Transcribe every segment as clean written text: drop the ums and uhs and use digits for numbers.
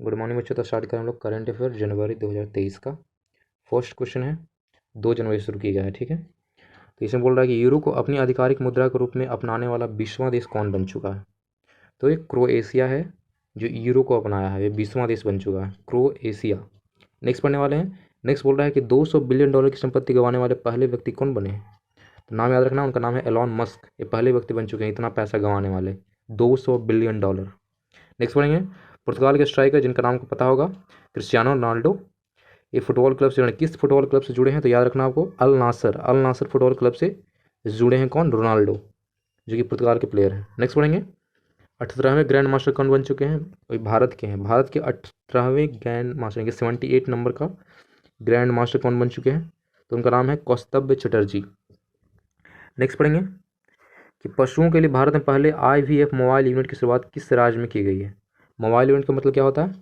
Good morning बच्चों। तो start करें हम लोग करंट अफेयर जनवरी 2023 का। फर्स्ट क्वेश्चन है, 2 जनवरी से शुरू किया गया है, ठीक है। तो इसमें बोल रहा है कि यूरो को अपनी आधिकारिक मुद्रा के रूप में अपनाने वाला 20वां देश कौन बन चुका है। तो ये क्रोएशिया है जो यूरो को अपनाया है, ये 20वां देश बन चुका है, क्रोएशिया। नेक्स्ट पढ़ने वाले हैं। नेक्स्ट बोल रहा है कि $200 बिलियन की संपत्ति गंवाने वाले पहले व्यक्ति कौन बने हैं। तो नाम याद रखना, उनका नाम है एलॉन मस्क। ये पहले व्यक्ति बन चुके हैं इतना पैसा गंवाने वाले, $200 बिलियन। नेक्स्ट पढ़ेंगे, पुर्तगाल के स्ट्राइकर जिनका नाम को पता होगा, क्रिस्टियानो रोनाल्डो। ये फुटबॉल क्लब से जुड़े, किस फुटबॉल क्लब से जुड़े हैं तो याद रखना आपको, अल नासर फुटबॉल क्लब से जुड़े हैं कौन, रोनाल्डो, जो कि पुर्तगाल के प्लेयर हैं। नेक्स्ट पढ़ेंगे, 18वें ग्रैंड मास्टर कौन बन चुके हैं। वही भारत के हैं, भारत के 18वें ग्रैंड मास्टर यानी कि 78 नंबर का ग्रैंड मास्टर कौन बन चुके हैं, तो उनका नाम है कौस्तभ चटर्जी। नेक्स्ट पढ़ेंगे कि पशुओं के लिए भारत में पहले IVF मोबाइल यूनिट की शुरुआत किस राज्य में की गई है। मोबाइल यूनिट का मतलब क्या होता है,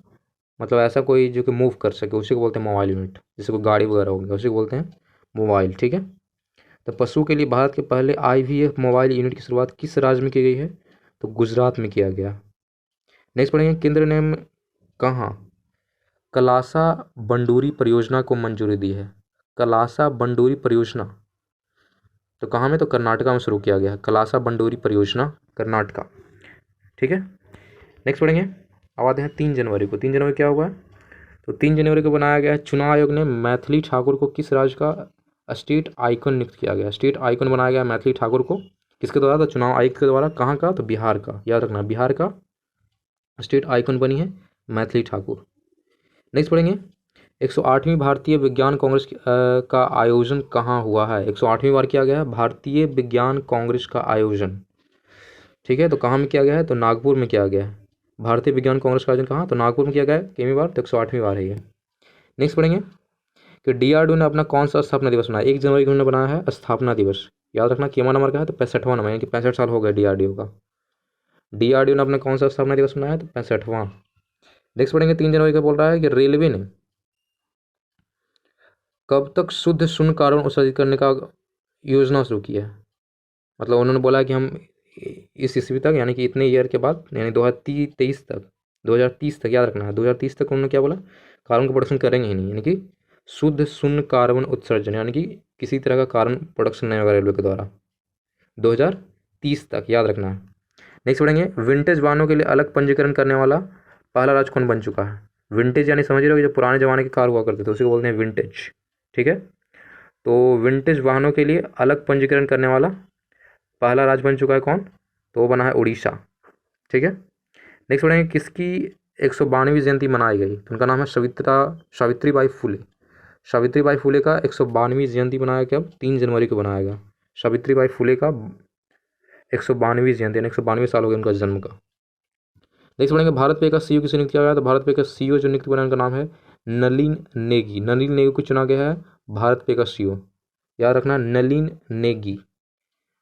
मतलब ऐसा कोई जो कि मूव कर सके, उसी को बोलते हैं मोबाइल यूनिट। जैसे कोई गाड़ी वगैरह हो गया, उसी को बोलते हैं मोबाइल, ठीक है। तो पशु के लिए भारत के पहले IVF मोबाइल यूनिट की शुरुआत किस राज्य में की गई है, तो गुजरात में किया गया। नेक्स्ट पढ़ेंगे, केंद्र ने कहाँ कलासा बंडूरी परियोजना को मंजूरी दी है। कलासा बंडूरी परियोजना तो कहाँ में, तो कर्नाटका में शुरू किया गया है, कलासा बंडूरी परियोजना कर्नाटका, ठीक है। नेक्स्ट पढ़ेंगे, अब आते हैं 3 जनवरी को। 3 जनवरी क्या हुआ है, तो 3 जनवरी को बनाया गया है, चुनाव आयोग ने मैथिली ठाकुर को किस राज्य का स्टेट आइकन नियुक्त किया गया। स्टेट आइकन बनाया गया मैथिली ठाकुर को किसके द्वारा, तो चुनाव आयोग के द्वारा। कहाँ का, तो बिहार का, याद रखना बिहार का स्टेट आइकन बनी है मैथिली ठाकुर। नेक्स्ट पढ़ेंगे, 108वीं भारतीय विज्ञान कांग्रेस का आयोजन कहाँ हुआ है। 108वीं बार किया गया है भारतीय विज्ञान कांग्रेस का आयोजन, ठीक है। तो कहाँ में किया गया है, तो नागपुर में किया गया है। भारतीय विज्ञान कांग्रेस का आयोजन कहाँ, तो नागपुर में किया गया है। कितनी बार, तो 108वीं बार है ये। नेक्स्ट पढ़ेंगे कि DRDO ने अपना कौन सा स्थापना दिवस बनाया। 1 जनवरी को उन्होंने बनाया है स्थापना दिवस, याद रखना। कितना नंबर का है, तो 65वां नंबर, यानी कि 65 साल हो गया DRDO का। DRDO ने अपना कौन सा स्थापना दिवस बनाया, तो 65वां। नेक्स्ट पढ़ेंगे, 3 जनवरी का बोल रहा है कि रेलवे ने कब तक शुद्ध शून्य कार्बन उत्सर्जित करने का योजना शुरू की है। मतलब उन्होंने बोला कि हम इस ईस्वी तक, यानी कि इतने ईयर के बाद, यानी 2030 तक, याद रखना है 2030 तक उन्होंने क्या बोला, कार्बन का प्रोडक्शन करेंगे ही नहीं, यानी कि शुद्ध शून्य कार्बन उत्सर्जन, यानी कि किसी तरह का कार्बन प्रोडक्शन नहीं होगा रेलवे के द्वारा 2030 तक, याद रखना है। नेक्स्ट पढ़ेंगे, विंटेज वाहनों के लिए अलग पंजीकरण करने वाला पहला राज्य कौन बन चुका है। विंटेज यानी समझ रहे हो, जो पुराने ज़माने के कार हुआ करते थे उसी को बोलते हैं विंटेज, ठीक है। तो विंटेज वाहनों के लिए अलग पंजीकरण करने वाला पहला राज्य बन चुका है कौन, तो वो बना है उड़ीसा, ठीक है। नेक्स्ट पढ़ेंगे, किसकी 192वीं जयंती मनाई गई, तो उनका नाम है सावित्रीबाई फुले। सावित्रीबाई फुले का 192वीं जयंती बनाया गया, 3 जनवरी को बनाया गया। सावित्रीबाई फुले का 192वीं जयंती, यानी 192 साल हो गए उनका जन्म का। नेक्स्ट पढ़ेंगे, भारत पे का CEO किसे नियुक्त किया गया, तो भारत पे का CEO जो नियुक्त बना उनका नाम है नलिन नेगी। नलिन नेगी को चुना गया है भारत पे का CEO, याद रखना नलिन नेगी।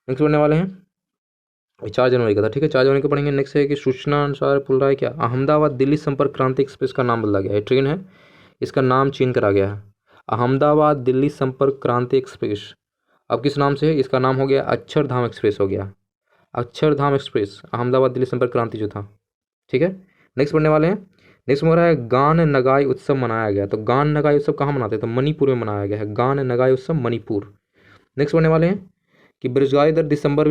नेक्स्ट पढ़ने वाले हैं, 4 जनवरी का था, ठीक है। 4 जनवरी को पढ़ेंगे। नेक्स्ट है कि सूचना अनुसार बोल रहा है क्या, अहमदाबाद दिल्ली संपर्क क्रांति एक्सप्रेस का नाम बदला गया है। ट्रेन है, इसका नाम चेंज करा गया है, अहमदाबाद दिल्ली संपर्क क्रांति एक्सप्रेस अब किस नाम से है, इसका नाम हो गया अक्षरधाम एक्सप्रेस हो गया, अक्षरधाम एक्सप्रेस, अहमदाबाद दिल्ली संपर्क क्रांति जो था, ठीक है। नेक्स्ट पढ़ने वाले हैं। नेक्स्ट में हो रहा है गान नगाई उत्सव मनाया गया, तो गान नगाई उत्सव कहाँ मनाते हैं, तो मणिपुर में मनाया गया है, गान नगाई उत्सव मणिपुर। नेक्स्ट पढ़ने वाले हैं कि बेरोजगारी दर दिसंबर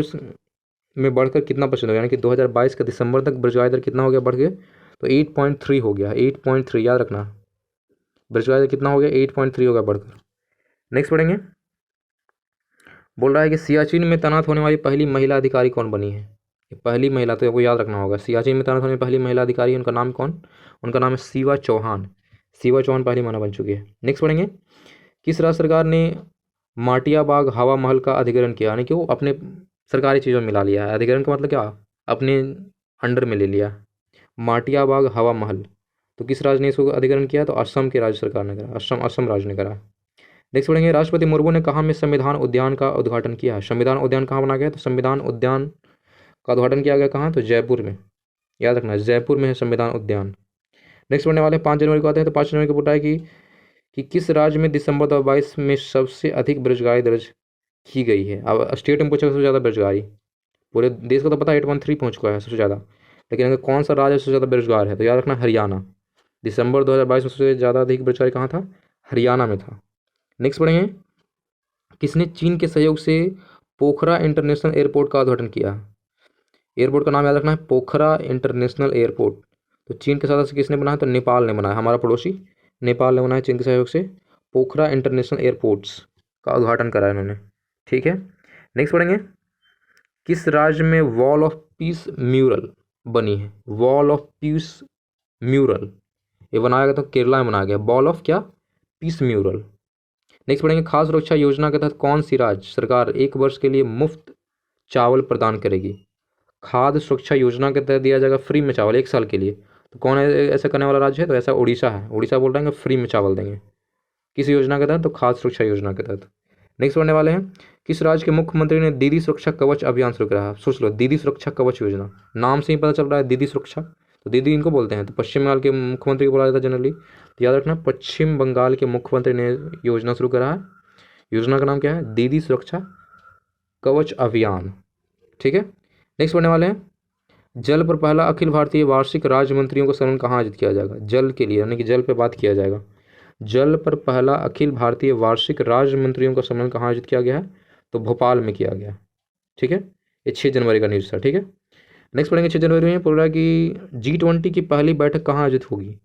में बढ़कर कितना % हो गया, यानी कि 2022 का दिसंबर तक बेरोजगारी दर कितना हो गया, बढ़ गया, तो 8.3 हो गया, 8.3, याद रखना बेरोजगारी दर कितना हो गया, 8.3 हो गया बढ़कर। नेक्स्ट पढ़ेंगे, बोल रहा है कि सियाचिन में तैनात होने वाली पहली महिला अधिकारी कौन बनी है। पहली महिला, तो आपको याद रखना होगा, सियाचिन में तैनात होने वाली पहली महिला अधिकारी, उनका नाम कौन, उनका नाम है शिवा चौहान। शिवा चौहान पहली महिला बन चुकी है। नेक्स्ट पढ़ेंगे, किस राज्य सरकार ने माटिया बाग हवा महल का अधिग्रहण किया, यानी कि वो अपने सरकारी चीज़ों में मिला लिया है। अधिग्रहण का मतलब क्या, अपने अंडर में ले लिया। माटिया बाग हवा महल, तो किस राज्य ने इसको अधिग्रहण किया, तो असम के राज्य सरकार ने करा, असम राज्य ने करा। नेक्स्ट पढ़ेंगे, राष्ट्रपति मुर्मू ने कहाँ में संविधान उद्यान का उद्घाटन किया है। संविधान उद्यान कहाँ बनाया गया, तो संविधान उद्यान का उद्घाटन किया गया कहाँ, तो जयपुर में, याद रखना जयपुर में है संविधान उद्यान। नेक्स्ट पढ़ने वाले 5 जनवरी को आते हैं। तो 5 जनवरी को बोला है कि किस राज्य में दिसंबर 2022 में सबसे अधिक बेरोजगारी दर्ज की गई है। अब स्टेट में पूछा सबसे ज़्यादा बेरोजगारी, पूरे देश को तो पता है 8.3 पहुँच चुका है सबसे ज़्यादा, लेकिन अगर कौन सा राज्य सबसे ज़्यादा बेरोजगार है, तो याद रखना हरियाणा, दिसंबर 2022 में सबसे ज़्यादा अधिक बेरोजगारी कहाँ था? हरियाणा में था। नेक्स्ट पढ़ेंगे, किसने चीन के सहयोग से पोखरा इंटरनेशनल एयरपोर्ट का उद्घाटन किया? एयरपोर्ट का नाम याद रखना है, पोखरा इंटरनेशनल एयरपोर्ट। तो चीन के साथ किसने बनाया? तो नेपाल ने बनाया, हमारा पड़ोसी नेपाल ने बनाया चीन के सहयोग से पोखरा इंटरनेशनल एयरपोर्ट्स का उद्घाटन करा इन्होंने। ठीक है, नेक्स्ट पढ़ेंगे, किस राज्य में वॉल ऑफ पीस म्यूरल बनी है? वॉल ऑफ पीस म्यूरल ये बनाया गया, तो केरला में बनाया गया, वॉल ऑफ क्या? Peace mural. नेक्स्ट पढ़ेंगे, खाद्य सुरक्षा योजना के तहत कौन सी राज्य सरकार 1 वर्ष के लिए मुफ्त चावल प्रदान करेगी? खाद्य सुरक्षा योजना के तहत दिया जाएगा फ्री में चावल 1 साल के लिए। तो कौन ऐसा करने वाला राज्य है? तो ऐसा उड़ीसा है। उड़ीसा बोल रहे हैं फ्री में चावल देंगे। किस योजना के तहत? तो खाद्य सुरक्षा योजना के तहत। नेक्स्ट पढ़ने वाले हैं, किस राज्य के मुख्यमंत्री ने दीदी सुरक्षा कवच अभियान शुरू करा है? सोच लो, दीदी सुरक्षा कवच योजना, नाम से ही पता चल रहा है दीदी सुरक्षा, तो दीदी इनको बोलते हैं। तो पश्चिम बंगाल के मुख्यमंत्री को बोला जाता है जनरली। तो याद रखना, पश्चिम बंगाल के मुख्यमंत्री ने योजना शुरू करा है। योजना का नाम क्या है? दीदी सुरक्षा कवच अभियान। ठीक है, नेक्स्ट पढ़ने वाले हैं, जल पर पहला अखिल भारतीय वार्षिक राज्य मंत्रियों का सम्मेलन कहाँ आयोजित किया जाएगा? जल के लिए, यानी कि जल पर बात किया जाएगा। जल पर पहला अखिल भारतीय वार्षिक राज्य मंत्रियों का सम्मेलन कहाँ आयोजित किया गया है? तो भोपाल में किया गया। ठीक है, ये 6 जनवरी का न्यूज़ था। ठीक है, नेक्स्ट पढ़ेंगे 6 जनवरी में बोल रहा है कि G20 की पहली बैठक कहाँ आयोजित होगी?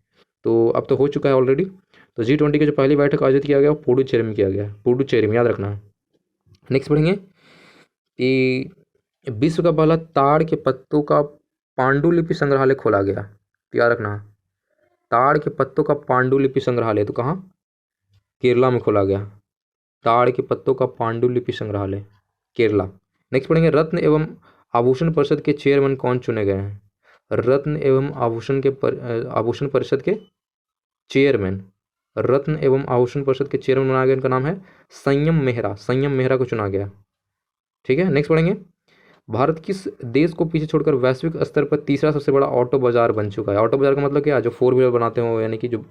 तो अब तो हो चुका है ऑलरेडी। तो G20 की जो पहली बैठक आयोजित किया गया वो पुडुचेरी में किया गया, पुडुचेरी में, याद रखना है। नेक्स्ट पढ़ेंगे कि विश्व का पहला ताड़ के पत्तों का पांडुलिपि संग्रहालय खोला गया। तो याद रखना, ताड़ के पत्तों का पांडुलिपि संग्रहालय तो कहाँ? केरला में खोला गया। ताड़ के पत्तों का पांडुलिपि संग्रहालय, केरला। नेक्स्ट पढ़ेंगे, रत्न एवं आभूषण परिषद के चेयरमैन कौन चुने गए हैं? रत्न एवं आभूषण परिषद के चेयरमैन, रत्न एवं आभूषण परिषद के चेयरमैन बनाया गया, इनका नाम है संयम मेहरा। संयम मेहरा को चुना गया। ठीक है, नेक्स्ट पढ़ेंगे, भारत किस देश को पीछे छोड़कर वैश्विक स्तर पर तीसरा सबसे बड़ा ऑटो बाजार बन चुका है? ऑटो बाजार का मतलब क्या है? जो 4 व्हीलर बनाते हो, यानी कि जो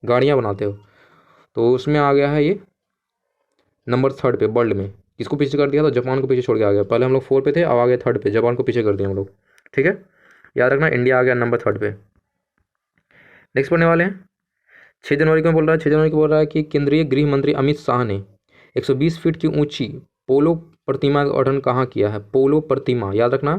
गाड़ियाँ बनाते हो, तो उसमें आ गया है ये नंबर 3rd पे वर्ल्ड में। किसको पीछे कर दिया? तो जापान को पीछे छोड़ के आ गया। पहले हम लोग 4 पे थे, अब आ गए 3rd पे, जापान को पीछे कर दिया हम लोग। ठीक है, याद रखना, इंडिया आ गया नंबर 3rd पे। नेक्स्ट पढ़ने वाले हैं, 6 जनवरी को बोल रहा है, 6 जनवरी को बोल रहा है कि केंद्रीय गृह मंत्री अमित शाह ने 120 फीट की ऊंची पोलो प्रतिमा का उद्घाटन कहाँ किया है? पोलो प्रतिमा, याद रखना,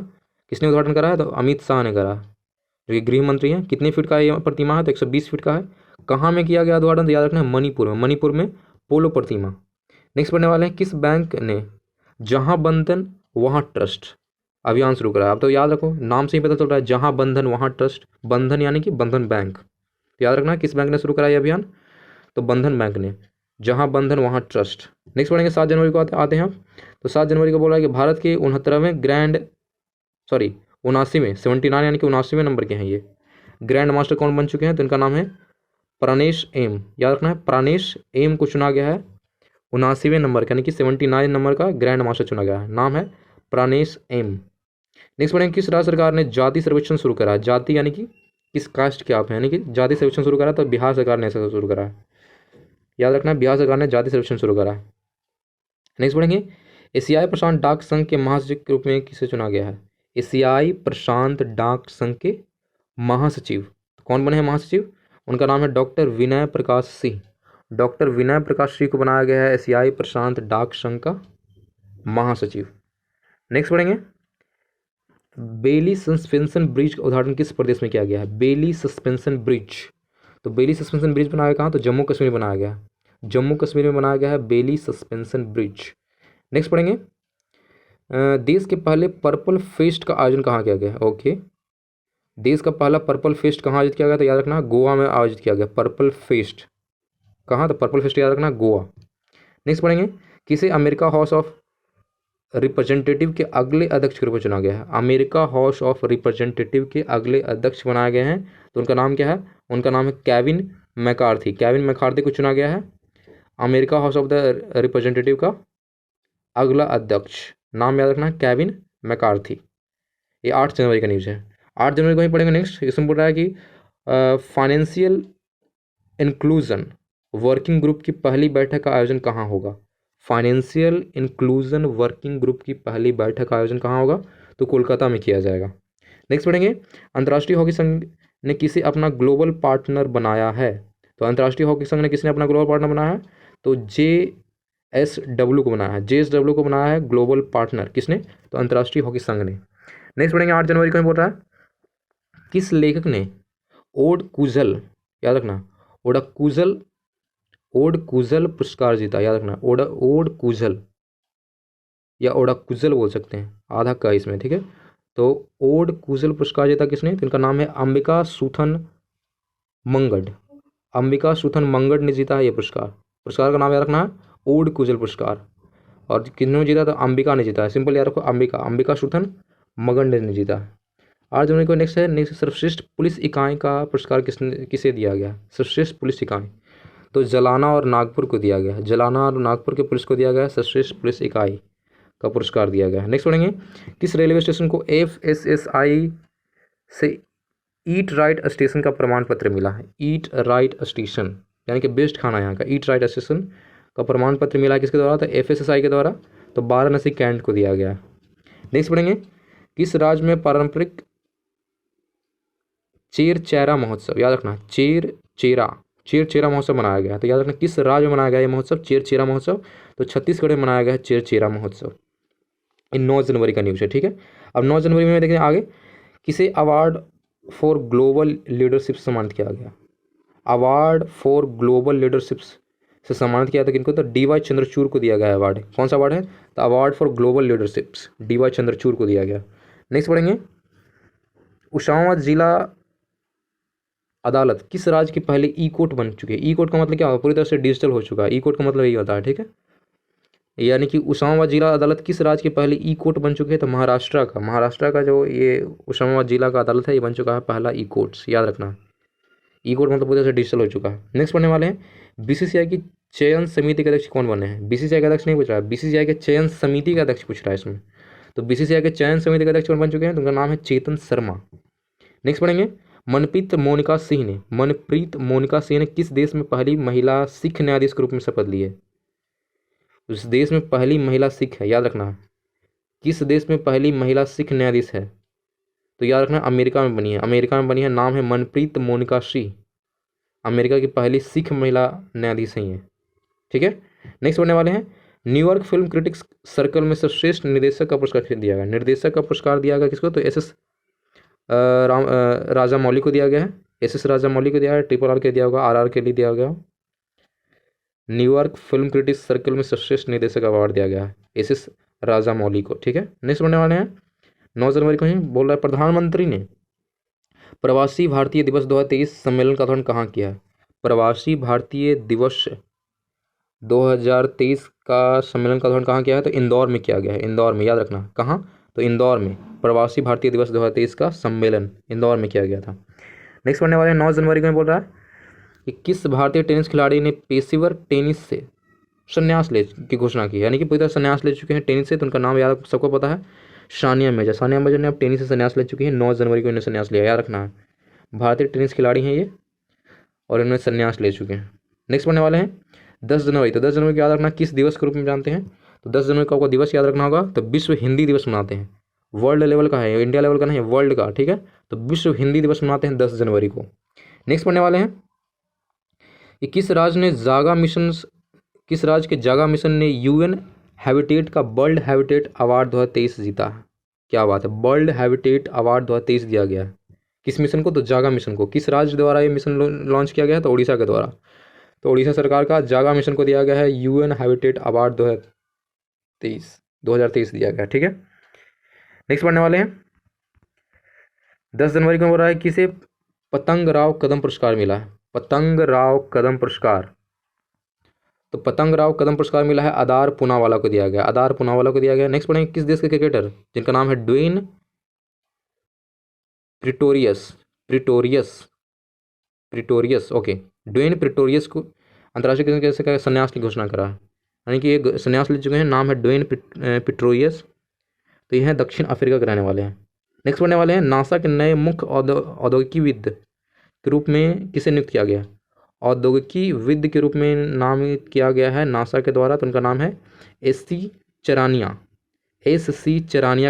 किसने उद्घाटन करा है? तो अमित शाह ने करा, जो कि गृह मंत्री हैं। कितने फीट का ये प्रतिमा है? तो 120 फीट का है। कहाँ में किया गया उद्घाटन? तो याद रखना, मणिपुर में, मणिपुर में पोलो प्रतिमा। नेक्स्ट पढ़ने वाले हैं, किस बैंक ने जहां बंधन वहां ट्रस्ट अभियान शुरू करा? अब तो याद रखो, नाम से ही पता चल रहा है, जहां बंधन वहां ट्रस्ट। बंधन यानी कि बंधन बैंक। तो याद रखना, किस बैंक ने शुरू करा ये अभियान? तो बंधन बैंक ने, जहां बंधन वहां ट्रस्ट। नेक्स्ट पढ़ेंगे 7 जनवरी को आते हैं। तो 7 जनवरी को बोला है कि भारत के 69वें 79 यानी कि 79वें नंबर के हैं ये ग्रैंड मास्टर कौन बन चुके हैं? तो इनका नाम है प्राणेश एम। याद रखना है, प्राणेश एम को चुना गया है 79वें नंबर यानी कि 79 नंबर का ग्रैंड मास्टर चुना गया है, नाम है प्राणेश एम। नेक्स्ट पढ़ेंगे, किस राज्य सरकार ने जाति सर्वेक्षण शुरू करा? जाति यानी कि किस कास्ट के आप हैं, यानी कि जाति सर्वेक्षण शुरू करा। तो बिहार सरकार ने ऐसा शुरू करा है, याद रखना, बिहार सरकार ने जाति सर्वेक्षण शुरू करा है। नेक्स्ट पढ़ेंगे, एशियाई प्रशांत डाक संघ के महासचिव के रूप में किसे चुना गया है? एशियाई प्रशांत डाक संघ के महासचिव कौन बने हैं महासचिव? उनका नाम है डॉक्टर विनय प्रकाश सिंह। डॉक्टर विनय प्रकाश सिंह को बनाया गया है एशियाई प्रशांत डाक संघ का महासचिव। नेक्स्ट पढ़ेंगे, बेली सस्पेंशन ब्रिज का उद्घाटन किस प्रदेश में किया गया है? बेली सस्पेंशन ब्रिज, तो बेली सस्पेंशन ब्रिज बनाया कहाँ? तो जम्मू कश्मीर में बनाया गया, जम्मू कश्मीर में बनाया गया है बेली सस्पेंशन ब्रिज। नेक्स्ट पढ़ेंगे, देश के पहले पर्पल फेस्ट का आयोजन कहाँ किया गया? ओके, देश का पहला पर्पल फेस्ट कहाँ आयोजित किया गया? तो याद रखना, गोवा में आयोजित किया गया पर्पल फेस्ट। कहाँ? तो पर्पल फेस्ट याद रखना, गोवा। नेक्स्ट पढ़ेंगे, किसे अमेरिका हाउस ऑफ रिप्रेजेंटेटिव के अगले अध्यक्ष के रूप में चुना गया है? अमेरिका हाउस ऑफ रिप्रेजेंटेटिव के अगले अध्यक्ष बनाए गए हैं, तो उनका नाम क्या है? उनका नाम है केविन मैकार्थी। केविन मैकार्थी को चुना गया है America house of the representative का अगला अध्यक्ष, नाम याद रखना, केविन मैकार्थी। ये 8 जनवरी का न्यूज़ है। 8 जनवरी को ही पढ़ेंगे। नेक्स्ट इसमें बोल रहा है कि फाइनेंशियल इंक्लूजन वर्किंग ग्रुप की पहली बैठक का आयोजन कहाँ होगा? फाइनेंशियल इंक्लूजन वर्किंग ग्रुप की पहली बैठक का आयोजन कहाँ होगा? तो कोलकाता में किया जाएगा। नेक्स्ट पढ़ेंगे, अंतर्राष्ट्रीय हॉकी संघ ने किसे अपना ग्लोबल पार्टनर बनाया है? तो अंतर्राष्ट्रीय हॉकी संघ ने किसने अपना ग्लोबल पार्टनर बनाया है? तो JSW को बनाया है, JSW को बनाया है ग्लोबल पार्टनर। किसने? तो अंतर्राष्ट्रीय हॉकी संघ ने। नेक्स्ट पढ़ेंगे 8 जनवरी को बोल रहा है किस लेखक ने ओड कुजल, याद रखना, ओड कुजल पुरस्कार जीता, याद रखना, ओड कुजल या ओडा कुजल बोल सकते हैं, आधा का इसमें, ठीक है। तो ओड कुजल पुरस्कार जीता किसने? तो इनका नाम है अंबिका सुथन मंगड। अंबिका सुथन मंगड ने जीता है ये पुरस्कार। पुरस्कार का नाम याद रखना है ओड कुजल पुरस्कार। और किसने जीता? तो अंबिका ने जीता है, सिंपल याद रखो, अंबिका सुथन मंगड ने जीता है। 8 जनवरी को नेक्स्ट है, नेक्स्ट सर्वश्रेष्ठ पुलिस इकाई का पुरस्कार किसे दिया गया? सर्वश्रेष्ठ पुलिस इकाई, तो जलाना और नागपुर को दिया गया, जलाना और नागपुर के पुलिस को दिया गया सर्वश्रेष्ठ पुलिस इकाई का पुरस्कार दिया गया है। नेक्स्ट पढ़ेंगे किस रेलवे स्टेशन को FSSAI से ईट राइट स्टेशन का प्रमाण पत्र मिला है? ईट राइट स्टेशन यानी कि बेस्ट खाना यहाँ का, ईट राइट स्टेशन का प्रमाण पत्र मिला है किसके द्वारा? तो FSSAI के द्वारा, तो वाराणसी कैंट को दिया गया है। नेक्स्ट पढ़ेंगे किस राज्य में पारंपरिक चेरचेरा महोत्सव, याद रखना, चेरचेरा महोत्सव मनाया गया? तो याद रखना किस राज्य में मनाया गया ये महोत्सव, चेरचेरा महोत्सव? तो छत्तीसगढ़ में मनाया गया है चेरचेरा महोत्सव। इन 9 जनवरी का न्यूज़ है, ठीक है। अब 9 जनवरी में देखें आगे, किसे अवार्ड फॉर ग्लोबल लीडरशिप सम्मानित किया गया? अवार्ड फॉर ग्लोबल लीडरशिप से सम्मानित किया था किनको? तो DY चंद्रचूड़ को दिया गया अवार्ड। कौन सा अवार्ड है? तो award for global leadership DY Chandrachud को दिया गया। नेक्स्ट पढ़ेंगे उशावा जिला अदालत किस राज्य की पहले ई कोर्ट बन चुकी है? ई कोर्ट का मतलब क्या होगा? पूरी तरह से डिजिटल हो चुका है, ई कोर्ट का मतलब यही होता है, ठीक है। यानी कि उस्मानाबाद जिला अदालत किस राज्य के पहले ई कोर्ट बन चुके हैं? तो महाराष्ट्र का जो ये उस्मानाबाद जिला का अदालत है ये बन चुका है पहला ई कोर्ट, याद रखना। ई कोर्ट मतलब पूरी तरह से डिजिटल हो चुका है। नेक्स्ट पढ़ने वाले हैं BCCI की चयन समिति के अध्यक्ष कौन बने हैं? BCCI के अध्यक्ष नहीं पूछ रहा है, BCCI के चयन समिति का अध्यक्ष पूछ रहा है इसमें। तो BCCI के चयन समिति के अध्यक्ष कौन बन चुके हैं? तो उनका नाम है चेतन शर्मा। नेक्स्ट पढ़ेंगे मनप्रीत मोनिका सिंह ने किस देश में पहली महिला सिख न्यायाधीश के रूप में शपथ ली है? उस देश में पहली महिला सिख है, याद रखना, किस देश में पहली महिला सिख न्यायाधीश है? तो याद रखना अमेरिका में बनी है, नाम है मनप्रीत मोनिका सिंह, अमेरिका की पहली सिख महिला न्यायाधीश हैं ये, ठीक है। नेक्स्ट पढ़ने वाले हैं न्यूयॉर्क फिल्म क्रिटिक्स सर्कल में सर्वश्रेष्ठ निर्देशक का पुरस्कार दिया गया। निर्देशक का पुरस्कार दिया गया किसको? तो SS राजामौली को दिया गया है, SS राजामौली को दिया है, RRR के दिया होगा, RR के लिए दिया गया। न्यूयॉर्क फिल्म क्रिटिक्स सर्कल में सर्वश्रेष्ठ निर्देशक अवार्ड दिया गया है SS राजामौली को, ठीक है। नेक्स्ट पढ़ने वाले हैं 9 जनवरी को ही बोल रहा है प्रधानमंत्री ने प्रवासी भारतीय दिवस 2023 सम्मेलन का उद्घाटन कहाँ किया है? प्रवासी भारतीय दिवस 2023 का सम्मेलन का उद्घाटन कहाँ किया है? तो इंदौर में किया गया है, इंदौर में, याद रखना, कहाँ? तो इंदौर में प्रवासी भारतीय दिवस 2023 का सम्मेलन इंदौर में किया गया था। नेक्स्ट पढ़ने वाले 9 जनवरी को बोल रहा है कि किस भारतीय टेनिस खिलाड़ी ने पेशेवर टेनिस से संन्यास ले की घोषणा की, यानी कि पूरी तरह संन्यास ले चुके हैं टेनिस से। तो उनका नाम याद सबको पता है, सानिया मिर्जा ने अब टेनिस से संन्यास ले चुकी है। 9 जनवरी को इन्हें संन्यास लिया, याद रखना है, भारतीय टेनिस खिलाड़ी हैं ये और इन्होंने संन्यास ले चुके हैं। नेक्स्ट पढ़ने वाले हैं 10 जनवरी। तो 10 जनवरी को याद रखना किस दिवस के रूप में जानते हैं? तो 10 जनवरी को आपको दिवस याद रखना होगा, तो विश्व हिंदी दिवस मनाते हैं। वर्ल्ड लेवल का है, इंडिया लेवल का नहीं है, वर्ल्ड का, ठीक है। तो विश्व हिंदी दिवस मनाते हैं 10 जनवरी को। नेक्स्ट पढ़ने वाले हैं कि किस राज्य के जागा मिशन ने UN हैबिटेट का वर्ल्ड हैबिटेट अवार्ड 2023 जीता है? क्या बात है, वर्ल्ड हैबिटेट अवार्ड 2023 दिया गया है किस मिशन को? तो जागा मिशन को। किस राज्य द्वारा ये मिशन लॉन्च किया गया है? तो उड़ीसा के द्वारा। तो उड़ीसा सरकार का जागा मिशन को दिया गया है UN हैबिटेट अवार्ड 2023 दिया गया, ठीक है। नेक्स्ट पढ़ने वाले हैं 10 जनवरी को हो रहा है किसे पतंग राव कदम पुरस्कार मिला है? पतंग राव कदम पुरस्कार, तो पतंग राव कदम पुरस्कार मिला है अदार पूनावाला को दिया गया, नेक्स्ट पढ़ेंगे किस देश के क्रिकेटर जिनका नाम है Dwaine Pretorius, okay, Dwaine Pretorius को अंतर्राष्ट्रीय क्रिकेट कैसे संन्यास की घोषणा करा है, यानी कि ये संन्यास ले चुके हैं, नाम है ड्वेन प्रिटोरियस। तो यह दक्षिण अफ्रीका के रहने वाले हैं। नेक्स्ट पढ़ने वाले हैं नासा के नए मुख्य औद्योगिकीविद के रूप में किसे नियुक्त किया गया? औद्योगिकी विद के रूप में नामित किया गया है नासा के द्वारा, तो उनका नाम है SC चरानिया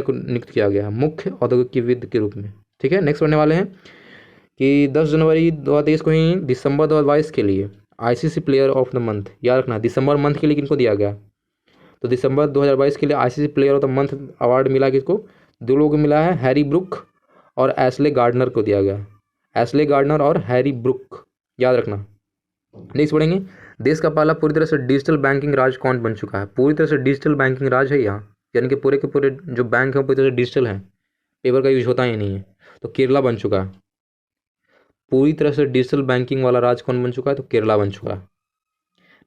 को नियुक्त किया गया है मुख्य औद्योगिकी विद के रूप में, ठीक है। नेक्स्ट पढ़ने वाले हैं कि 10 जनवरी 2023 को ही दिसंबर 2022 के लिए ICC player of the month, याद रखना दिसंबर मंथ के लिए किनको दिया गया, तो दिसंबर 2022 के लिए ICC player of the month award मिला किसको, दो लोगों को मिला है, हैरी ब्रुक और एशले गार्डनर को दिया गया, एशले गार्डनर और हैरी ब्रुक, याद रखना। नेक्स्ट पढ़ेंगे, देश का पहला पूरी तरह से डिजिटल बैंकिंग राज कौन बन चुका है, पूरी तरह से डिजिटल बैंकिंग राज है यहाँ, यानी कि पूरे के पूरे जो बैंक हैं पूरी तरह से डिजिटल हैं, पेपर का यूज होता ही नहीं है, तो केरला बन चुका है। पूरी तरह से डिजिटल बैंकिंग वाला राज कौन बन चुका है, तो केरला बन चुका है।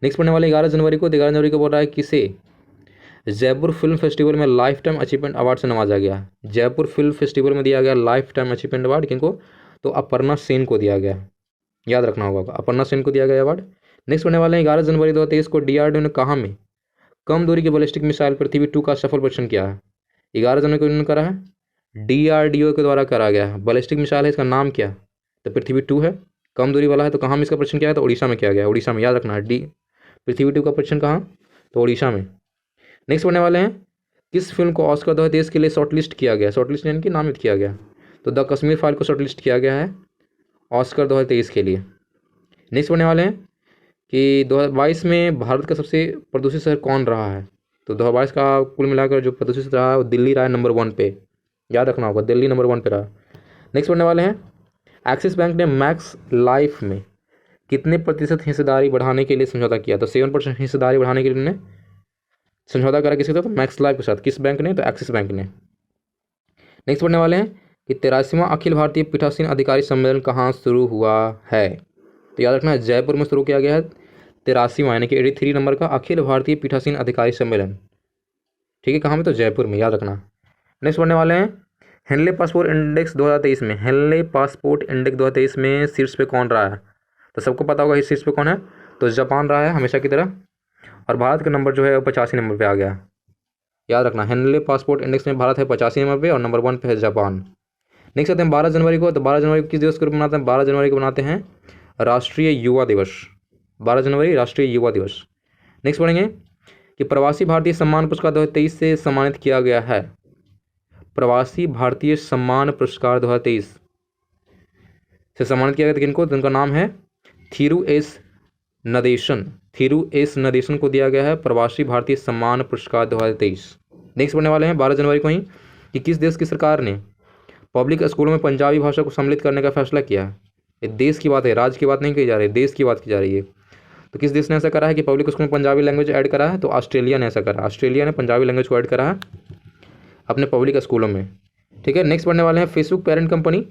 नेक्स्ट पढ़ने वाले 11 जनवरी को, 11 जनवरी को बोल रहा है किसे जयपुर फिल्म फेस्टिवल में लाइफ टाइम अचीवमेंट अवार्ड से नवाजा गया, जयपुर फिल्म फेस्टिवल में दिया गया लाइफ टाइम अचीवमेंट अवार्ड किनको, तो अपर्णा सेन को दिया गया, याद रखना होगा, अपर्णा सेन को दिया गया अवार्ड। नेक्स्ट पढ़ने वाले हैं 11 जनवरी 2023 को डीआरडीओ ने कहा में कम दूरी की बैलिस्टिक मिसाइल पृथ्वी 2 का सफल परीक्षण किया है, 11 जनवरी को इन्होंने करा है, डीआरडीओ के द्वारा करा गया है, बैलिस्टिक मिसाइल है, इसका नाम क्या, तो पृथ्वी 2 है, कम दूरी वाला है, तो कहाँ में इसका परीक्षण किया है, तो उड़ीसा में किया गया, उड़ीसा में, याद रखना है, पृथ्वी 2 का परीक्षण कहाँ, तो उड़ीसा में। नेक्स्ट पढ़ने वाले हैं किस फिल्म को ऑस्कर 2023 के लिए शॉर्टलिस्ट किया गया, शॉर्टलिस्ट यानी कि नामित किया गया, तो द कश्मीर फाइल को शॉर्टलिस्ट किया गया है ऑस्कर 2023 के लिए। नेक्स्ट पढ़ने वाले हैं कि 2022 में भारत का सबसे प्रदूषित शहर कौन रहा है, तो 2022 का कुल मिलाकर जो प्रदूषित रहा है वो दिल्ली रहा है नंबर 1 पे, याद रखना होगा, दिल्ली नंबर 1 पे रहा। नेक्स्ट पढ़ने वाले हैं एक्सिस बैंक ने मैक्स लाइफ में कितने प्रतिशत हिस्सेदारी बढ़ाने के लिए समझौता किया, तो 7% हिस्सेदारी बढ़ाने के लिए उन्होंने समझौता करा किसके साथ, तो मैक्स लाइफ के साथ, किस बैंक ने, तो एक्सिस बैंक ने। नेक्स्ट पढ़ने वाले हैं कि 83वां अखिल भारतीय पीठासीन अधिकारी सम्मेलन कहाँ शुरू हुआ है, तो याद रखना है जयपुर में शुरू किया गया है 83वां यानी कि 83 नंबर का अखिल भारतीय पीठासीन अधिकारी सम्मेलन, ठीक है, कहाँ में, तो जयपुर में, याद रखना। नेक्स्ट पढ़ने वाले हैं हेनले पासपोर्ट इंडेक्स 2023 में, हेनले पासपोर्ट इंडेक्स 2023 में शीर्ष पे कौन रहा है, तो सबको पता होगा इस शीर्ष पे कौन है, तो जापान रहा है हमेशा की तरह, और भारत का नंबर जो है वो 85 नंबर पे आ गया, याद रखना, हेनले पासपोर्ट इंडेक्स में भारत है 85 नंबर पे और नंबर 1 पे है जापान। नेक्स्ट आते हैं 12 जनवरी को, तो 12 जनवरी को किस दिवस को मनाते हैं, 12 जनवरी को बनाते हैं राष्ट्रीय युवा दिवस, 12 जनवरी राष्ट्रीय युवा दिवस। नेक्स्ट पढ़ेंगे कि प्रवासी भारतीय सम्मान पुरस्कार 2023 से सम्मानित किया गया है, प्रवासी भारतीय सम्मान पुरस्कार 2023 से सम्मानित किया गया था किनको, तो उनका नाम है थिरू एस नदेशन, थिरू एस नदेशन को दिया गया है प्रवासी भारतीय सम्मान पुरस्कार 2023। नेक्स्ट पढ़ने वाले हैं 12 जनवरी को ही कि किस देश की सरकार ने पब्लिक स्कूलों में पंजाबी भाषा को सम्मिलित करने का फैसला किया है, ये देश की बात है, राज्य की बात नहीं की जा रही, देश की बात की जा रही है, तो किस देश ने ऐसा करा है कि पब्लिक स्कूल में पंजाबी लैंग्वेज ऐड करा है, तो ऑस्ट्रेलिया ने ऐसा करा, ऑस्ट्रेलिया ने पंजाबी लैंग्वेज को ऐड करा है अपने पब्लिक स्कूलों में, ठीक है। नेक्स्ट पढ़ने वाले हैं फेसबुक पेरेंट कंपनी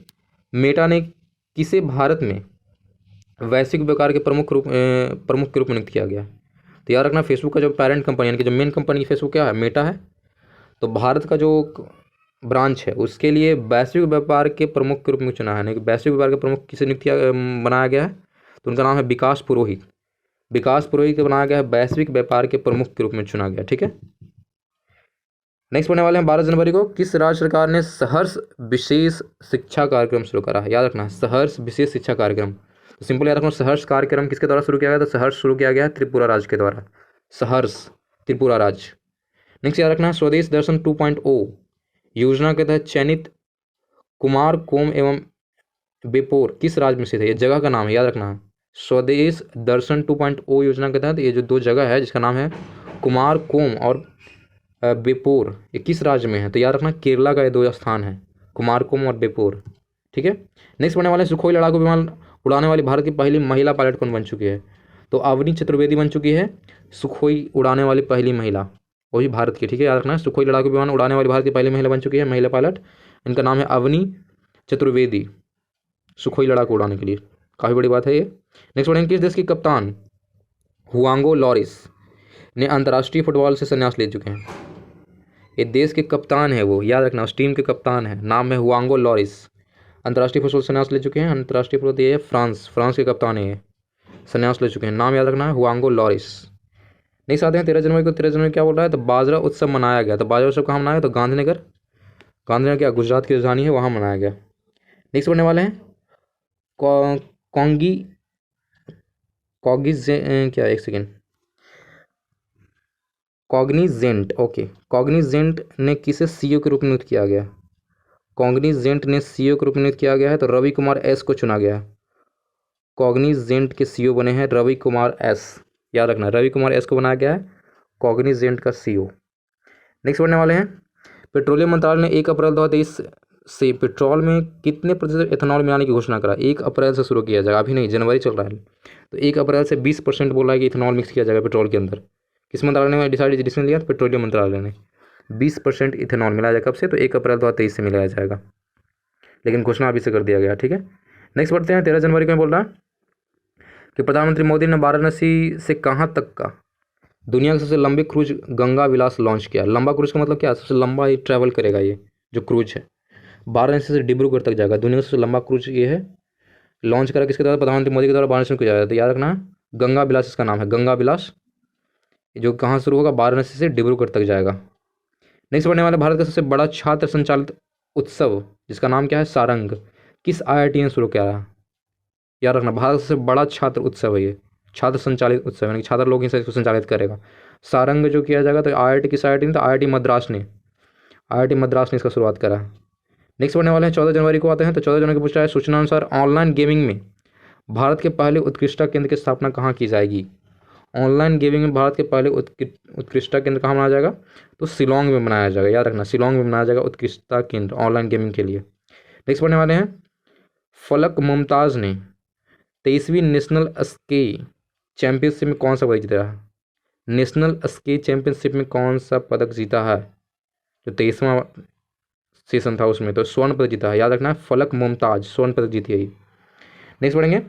मेटा ने किसे भारत में वैश्विक व्यापार के प्रमुख के रूप में नियुक्त किया गया, तो याद रखना फेसबुक का जो पेरेंट कंपनी यानी कि जो मेन कंपनी फेसबुक क्या है, मेटा है, तो भारत का जो ब्रांच है उसके लिए वैश्विक व्यापार के प्रमुख के रूप में चुना है, यानी कि वैश्विक व्यापार के प्रमुख किसे नियुक्त बनाया गया है, तो उनका नाम है विकास पुरोहित, विकास पुरोहित को बनाया गया है वैश्विक व्यापार के प्रमुख के रूप में चुना गया, ठीक है। नेक्स्ट पढ़ने वाले हैं 12 जनवरी को किस राज्य सरकार ने सहर्ष विशेष शिक्षा कार्यक्रम शुरू करा है, याद रखना सहर्ष विशेष शिक्षा कार्यक्रम, तो सिंपल याद रखना सहर्ष कार्यक्रम किसके द्वारा शुरू किया गया, तो सहर्ष शुरू किया गया है त्रिपुरा राज्य के द्वारा, सहर्ष त्रिपुरा राज्य। नेक्स्ट याद रखना स्वदेश दर्शन 2.0 योजना के तहत चयनित कुमार कोम एवं बेपोर किस राज्य में स्थित है, ये जगह का नाम है, याद रखना स्वदेश दर्शन 2.0 योजना के तहत ये जो दो जगह है जिसका नाम है कुमार कोम और बेपोर, ये किस राज्य में है, तो याद रखना केरला का ये दो स्थान है, कुमार कोम और बेपोर, ठीक है। नेक्स्ट पढ़ने वाले सुखोई लड़ाकू विमान उड़ाने वाली भारत की पहली महिला पायलट कौन बन चुकी है, तो अवनी चतुर्वेदी बन चुकी है सुखोई उड़ाने वाली पहली महिला, वही भारत की, ठीक है, याद रखना सुखोई लड़ाकू विमान उड़ाने वाली भारत की पहली महिला बन चुकी है महिला पायलट, इनका नाम है अवनी चतुर्वेदी, सुखोई लड़ाकू उड़ाने के लिए, काफ़ी बड़ी बात है ये। नेक्स्ट पढ़ेंगे किस देश की कप्तान हुआंगो लॉरिस ने अंतर्राष्ट्रीय फुटबॉल से संन्यास ले चुके हैं, ये देश के कप्तान है वो, याद रखना उस टीम के कप्तान है, नाम है हुआंगो लॉरिस, अंतर्राष्ट्रीय फुटबॉल संन्यास ले चुके हैं, अंतर्राष्ट्रीय फुटबॉल ये है फ्रांस, फ्रांस के कप्तान है ये, संन्यास ले चुके हैं, नाम याद रखना है हुआंगो लॉरिस। नेक्स्ट आते हैं 13 जनवरी को, 13 जनवरी क्या बोल रहा है, तो बाजरा उत्सव मनाया गया, तो बाजरा उत्सव कहाँ मनाया, तो गांधीनगर, गांधीनगर क्या गुजरात की राजधानी है वहाँ मनाया गया। नेक्स्ट पढ़ने वाले हैं क्या एक सेकेंड कॉग्निजेंट, ओके कॉग्निजेंट ने किसे सीईओ के रूप में नियुक्त किया गया, कॉग्निजेंट ने सीईओ के रूप में नियुक्त किया गया है तो रवि कुमार एस को चुना गया है। कॉग्निजेंट के सीईओ बने हैं रवि कुमार एस, याद रखना रवि कुमार एस को बनाया गया है कॉग्निजेंट का सीईओ। नेक्स्ट पढ़ने वाले हैं, पेट्रोलियम मंत्रालय ने 1 अप्रैल 2023 से पेट्रोल में कितने प्रतिशत इथेनॉल मिलाने की घोषणा करा। 1 अप्रैल से शुरू किया जाएगा, अभी नहीं, जनवरी चल रहा है, तो 1 अप्रैल से 20% बोला है कि इथेनॉल मिक्स किया जाएगा पेट्रोल के अंदर। किस मंत्रालय ने डिसीजन लिया? पेट्रोलियम मंत्रालय ने 20% इथेनॉल मिलाया जाएगा। कब से? तो 1 अप्रैल 2023 से मिलाया जाएगा, लेकिन घोषणा अभी से कर दिया गया। ठीक है, नेक्स्ट बढ़ते हैं। 13 जनवरी को बोल रहा है कि प्रधानमंत्री मोदी ने वाराणसी से कहाँ तक का दुनिया का सबसे लंबी क्रूज गंगा विलास लॉन्च किया। लंबा क्रूज का मतलब क्या? सबसे लंबा ये ट्रैवल करेगा, ये जो क्रूज है वाराणसी से डिब्रूगढ़ तक जाएगा। दुनिया का सबसे लंबा क्रूज ये है, लॉन्च करा किसके द्वारा? प्रधानमंत्री मोदी के द्वारा वाराणसी में किया जाएगा। तो याद रखना गंगा विलास इसका नाम है, गंगा विलास, जो कहाँ शुरू होगा? वाराणसी से डिब्रूगढ़ तक जाएगा। नेक्स्ट बढ़ने वाले, भारत का सबसे बड़ा छात्र संचालित उत्सव जिसका नाम क्या है? सारंग, किस IIT ने शुरू किया? याद रखना भारत का सबसे बड़ा छात्र उत्सव है ये, छात्र संचालित उत्सव, यानी छात्र लोग इसको संचालित करेगा। सारंग जो किया जाएगा तो IIT, किस IIT ने? तो IIT मद्रास ने, IIT मद्रास ने इसका शुरुआत करा। नेक्स्ट बढ़ने वाले हैं 14 जनवरी को आते हैं। तो 14 जनवरी को पूछ रहा है, सूचना अनुसार ऑनलाइन गेमिंग में भारत के पहले उत्कृष्टता केंद्र की स्थापना कहाँ की जाएगी? ऑनलाइन गेमिंग में भारत के पहले उत्कृष्टता केंद्र कहाँ बनाया जाएगा? तो शिलोंग में बनाया जाएगा। याद रखना शिलोंग में बनाया जाएगा उत्कृष्टता केंद्र ऑनलाइन गेमिंग के लिए। नेक्स्ट बढ़ने वाले हैं, फलक मुमताज़ ने 23वीं नेशनल स्की चैंपियनशिप में कौन सा पदक जीता है? नेशनल स्की चैंपियनशिप में कौन सा पदक जीता है? जो 23वां सेशन था उसमें तो स्वर्ण पदक जीता है। याद रखना फलक मुमताज स्वर्ण पदक जीती है। नेक्स्ट पढ़ेंगे,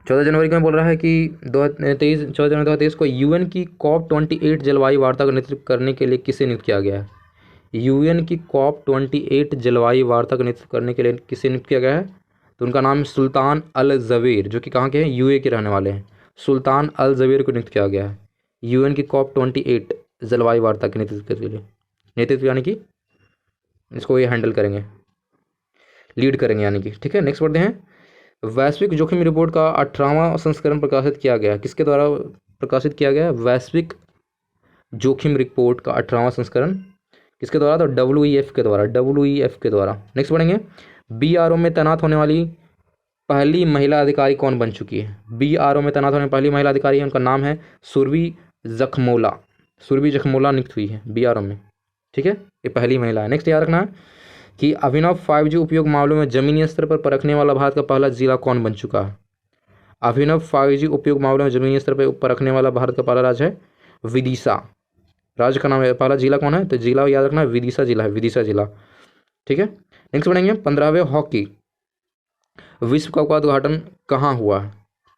14 जनवरी को मैं बोल रहा है कि 14 जनवरी 2023 को UN की COP28 जलवायु वार्ता का नेतृत्व करने के लिए किसे नियुक्त किया गया है? UN की COP28 जलवायु वार्ता का नेतृत्व करने के लिए किसे नियुक्त किया गया है? तो उनका नाम सुल्तान अल ज़वेर, जो कि कहाँ के हैं? UAE के रहने वाले हैं। सुल्तान अल ज़वेर को नियुक्त किया गया है UN की COP28 जलवायु वार्ता के नेतृत्व के लिए। नेतृत्व यानी कि इसको ये हैंडल करेंगे, लीड करेंगे यानी कि। ठीक है, नेक्स्ट बढ़ते हैं, वैश्विक जोखिम रिपोर्ट का 18वां संस्करण प्रकाशित किया गया। किसके द्वारा प्रकाशित किया गया? वैश्विक जोखिम रिपोर्ट का 18वां संस्करण किसके द्वारा? तो WEF के द्वारा, WEF के द्वारा। नेक्स्ट बढ़ेंगे, BRO में तैनात होने वाली पहली महिला अधिकारी कौन बन चुकी है? BRO में तैनात होने वाली पहली महिला अधिकारी है, उनका नाम है सुरभि जखमोला। सुरभि जखमोला नियुक्त हुई है BRO में। ठीक है, ये पहली महिला है। नेक्स्ट याद रखना कि अभिनव 5G उपयोग मामलों में जमीनी स्तर पर परखने वाला भारत का पहला जिला कौन बन चुका है? अभिनव 5G उपयोग मामलों में जमीनी स्तर पर परखने वाला भारत का पहला राज्य है विदिशा। राज्य का नाम है, पहला जिला कौन है? तो जिला याद रखना विदिशा जिला है, विदिशा जिला। ठीक है, नेक्स्ट बढ़ेंगे, 15वें हॉकी विश्व कप का उद्घाटन कहाँ हुआ?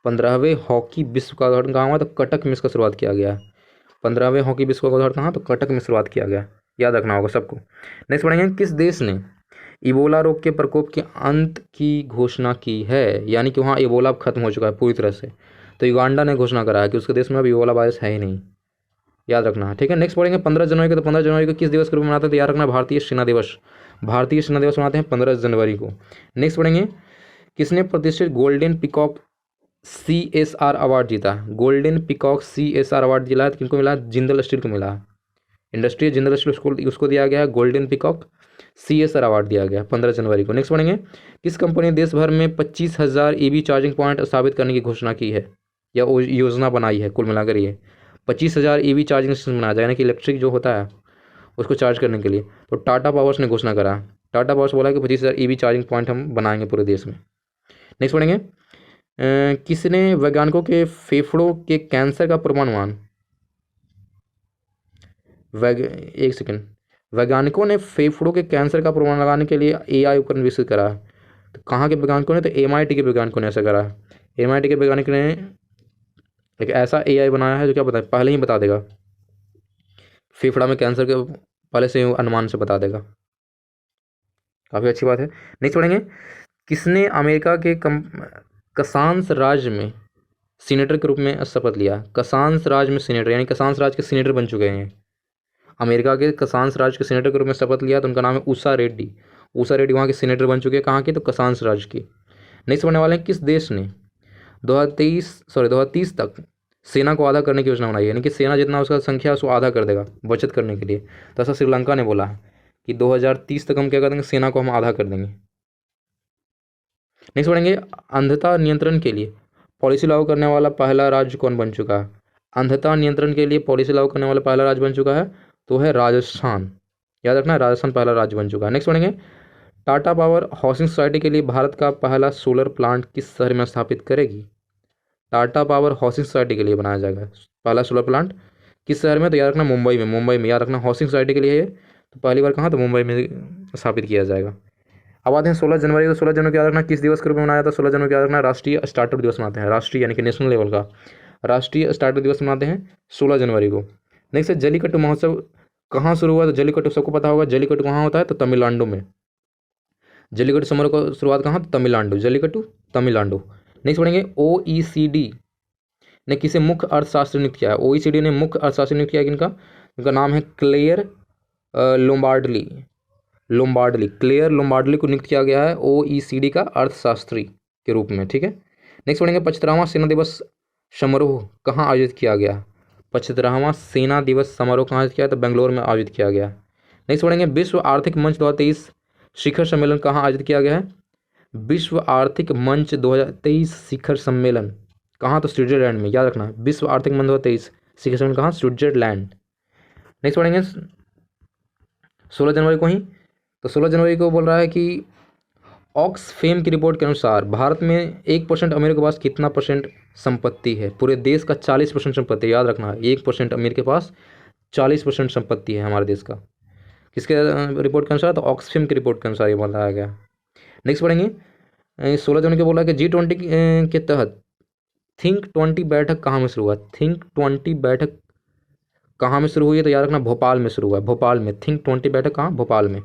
15वें हॉकी विश्व का उद्घाटन कहाँ हुआ? तो कटक में इसका शुरुआत किया गया। 15वें हॉकी विश्व का उद्घाटन कहाँ? तो कटक में शुरुआत किया गया, याद रखना होगा सबको। नेक्स्ट बढ़ेंगे, किस देश ने इबोला रोग के प्रकोप के अंत की घोषणा की है? यानी कि वहाँ इबोला अब खत्म हो चुका है पूरी तरह से। तो युगांडा ने घोषणा करा है कि उसके देश में अब इबोला वायरस है ही नहीं, याद रखना। ठीक है, नेक्स्ट पढ़ेंगे 15 जनवरी को। तो 15 जनवरी को किस दिवस के रूप में मनाते हैं? तो याद रखना भारतीय सेना दिवस। भारतीय सेना दिवस मनाते हैं 15 जनवरी को। नेक्स्ट पढ़ेंगे, किसने प्रतिष्ठित गोल्डन पिकॉक CSR अवार्ड जीता? गोल्डन पिकॉक CSR अवार्ड जिला है, किनको मिला? जिंदल स्टील को मिला, इंडस्ट्री जिंदल स्टील उसको दिया गया है गोल्डन पिकॉक CSR अवार्ड दिया गया 15 जनवरी को। नेक्स्ट पढ़ेंगे, किस कंपनी ने देश भर में 25,000 EV चार्जिंग पॉइंट स्थापित करने की घोषणा की है या योजना बनाई है? कुल मिलाकर ये 25,000 EV चार्जिंग स्टेशन बनाया जाए, यानी कि इलेक्ट्रिक जो होता है उसको चार्ज करने के लिए। तो टाटा पावर्स ने घोषणा करा, टाटा पावर्स बोला कि 25,000 EV चार्जिंग पॉइंट हम बनाएंगे पूरे देश में। नेक्स्ट पढ़ेंगे, किसने वैज्ञानिकों के फेफड़ों के कैंसर का पूर्वानुमान एक सेकेंड, वैज्ञानिकों ने फेफड़ों के कैंसर का पूर्वानुमान लगाने के लिए AI उपकरण विकसित करा है। तो कहाँ के वैज्ञानिकों ने? तो MIT के वैज्ञानिकों ने ऐसा करा है। MIT के वैज्ञानिक ने एक ऐसा AI बनाया है जो क्या बताए, पहले ही बता देगा फेफड़ा में कैंसर के, पहले से अनुमान से बता देगा। काफ़ी अच्छी बात है। नेक्स्ट पढ़ेंगे, किसने अमेरिका के कसांस राज्य में सीनेटर के रूप में शपथ लिया? कसांस राज्य में सीनेटर, यानी कसांस राज्य के सीनेटर बन चुके हैं अमेरिका के। कसांस राज्य के सीनेटर के रूप में शपथ लिया, तो उनका नाम है उषा रेड्डी। उषा रेड्डी वहाँ के सीनेटर बन चुके हैं, कहाँ के? तो कसांस राज्य के। नेक्स्ट बढ़ने वाले हैं, किस देश ने 2030 तक सेना को आधा करने की योजना बनाई है? यानी कि सेना जितना उसका संख्या उसको आधा कर देगा बचत करने के लिए। तो ऐसा श्रीलंका ने बोला है कि 2030 तक हम क्या कर देंगे, सेना को हम आधा कर देंगे। नेक्स्ट पढ़ेंगे, अंधता नियंत्रण के लिए पॉलिसी लागू करने वाला पहला राज्य कौन बन चुका है। अंधता नियंत्रण के लिए पॉलिसी लागू करने वाला पहला राज्य बन चुका है तो है राजस्थान। याद रखना, राजस्थान पहला राज्य बन चुका है। नेक्स्ट पढ़ेंगे, टाटा पावर हाउसिंग सोसाइटी के लिए भारत का पहला सोलर प्लांट किस शहर में स्थापित करेगी। टाटा पावर हाउसिंग सोसाइटी के लिए बनाया जाएगा पहला सोलर प्लांट किस शहर में, तो याद रखना मुंबई में। मुंबई में याद रखना, हाउसिंग सोसाइटी के लिए है तो पहली बार कहाँ, तो मुंबई में स्थापित किया जाएगा। अब आते हैं 16 जनवरी। तो 16 जनवरी को याद रखना किस दिवस के रूप में मनाया जाता है। 16 जनवरी को याद रखना राष्ट्रीय स्टार्टअप दिवस मनाते हैं। राष्ट्रीय यानी कि नेशनल लेवल का राष्ट्रीय स्टार्टअप दिवस मनाते हैं 16 जनवरी को। नेक्स्ट है, जलीकट्टू महोत्सव कहाँ शुरू हुआ। तो जलीकट्टू सबको पता होगा, जलीकट्टू कहाँ होता है, तो तमिलनाडु में। जलीकट्टू समारोह को शुरुआत कहाँ, तो तमिलनाडु, जलीकट्टू तमिलनाडु। नेक्स्ट पढ़ेंगे, OECD ने किसे मुख्य अर्थशास्त्री नियुक्त किया है। OECD ने मुख्य अर्थशास्त्री नियुक्त किया है किनका, उनका नाम है क्लेयर लोम्बार्डली। क्लेयर लोम्बार्डली को नियुक्त किया गया है OECD का अर्थशास्त्री के रूप में। ठीक है, नेक्स्ट पढ़ेंगे, 75वां सेना दिवस समारोह कहाँ आयोजित किया गया। 75वां सेना दिवस समारोह कहाँ आयोजित किया, तो बेंगलोर में आयोजित किया गया। नेक्स्ट पढ़ेंगे, विश्व आर्थिक मंच 2023 शिखर सम्मेलन कहाँ आयोजित किया गया है। विश्व आर्थिक मंच 2023 शिखर सम्मेलन कहाँ, तो स्विट्जरलैंड में। याद रखना, विश्व आर्थिक मंच 2023 शिखर सम्मेलन कहाँ, स्विट्जरलैंड। नेक्स्ट पढ़ेंगे 16 जनवरी को ही, तो 16 जनवरी को बोल रहा है कि ऑक्सफेम की रिपोर्ट के अनुसार भारत में 1% अमीर के पास कितना परसेंट संपत्ति है। पूरे देश का 40% संपत्ति। याद रखना, 1% अमीर के पास 40% संपत्ति है हमारे देश का। किसके रिपोर्ट के अनुसार, तो ऑक्सफेम की रिपोर्ट के अनुसार ये बताया गया। नेक्स्ट पढ़ेंगे, 16 जनवरी को बोला कि G20 के तहत थिंक 20 बैठक कहाँ में शुरू हुआ। थिंक 20 बैठक कहाँ में शुरू हुई है, तो याद रखना भोपाल में शुरू हुआ है, भोपाल में। थिंक 20 बैठक कहाँ, भोपाल में।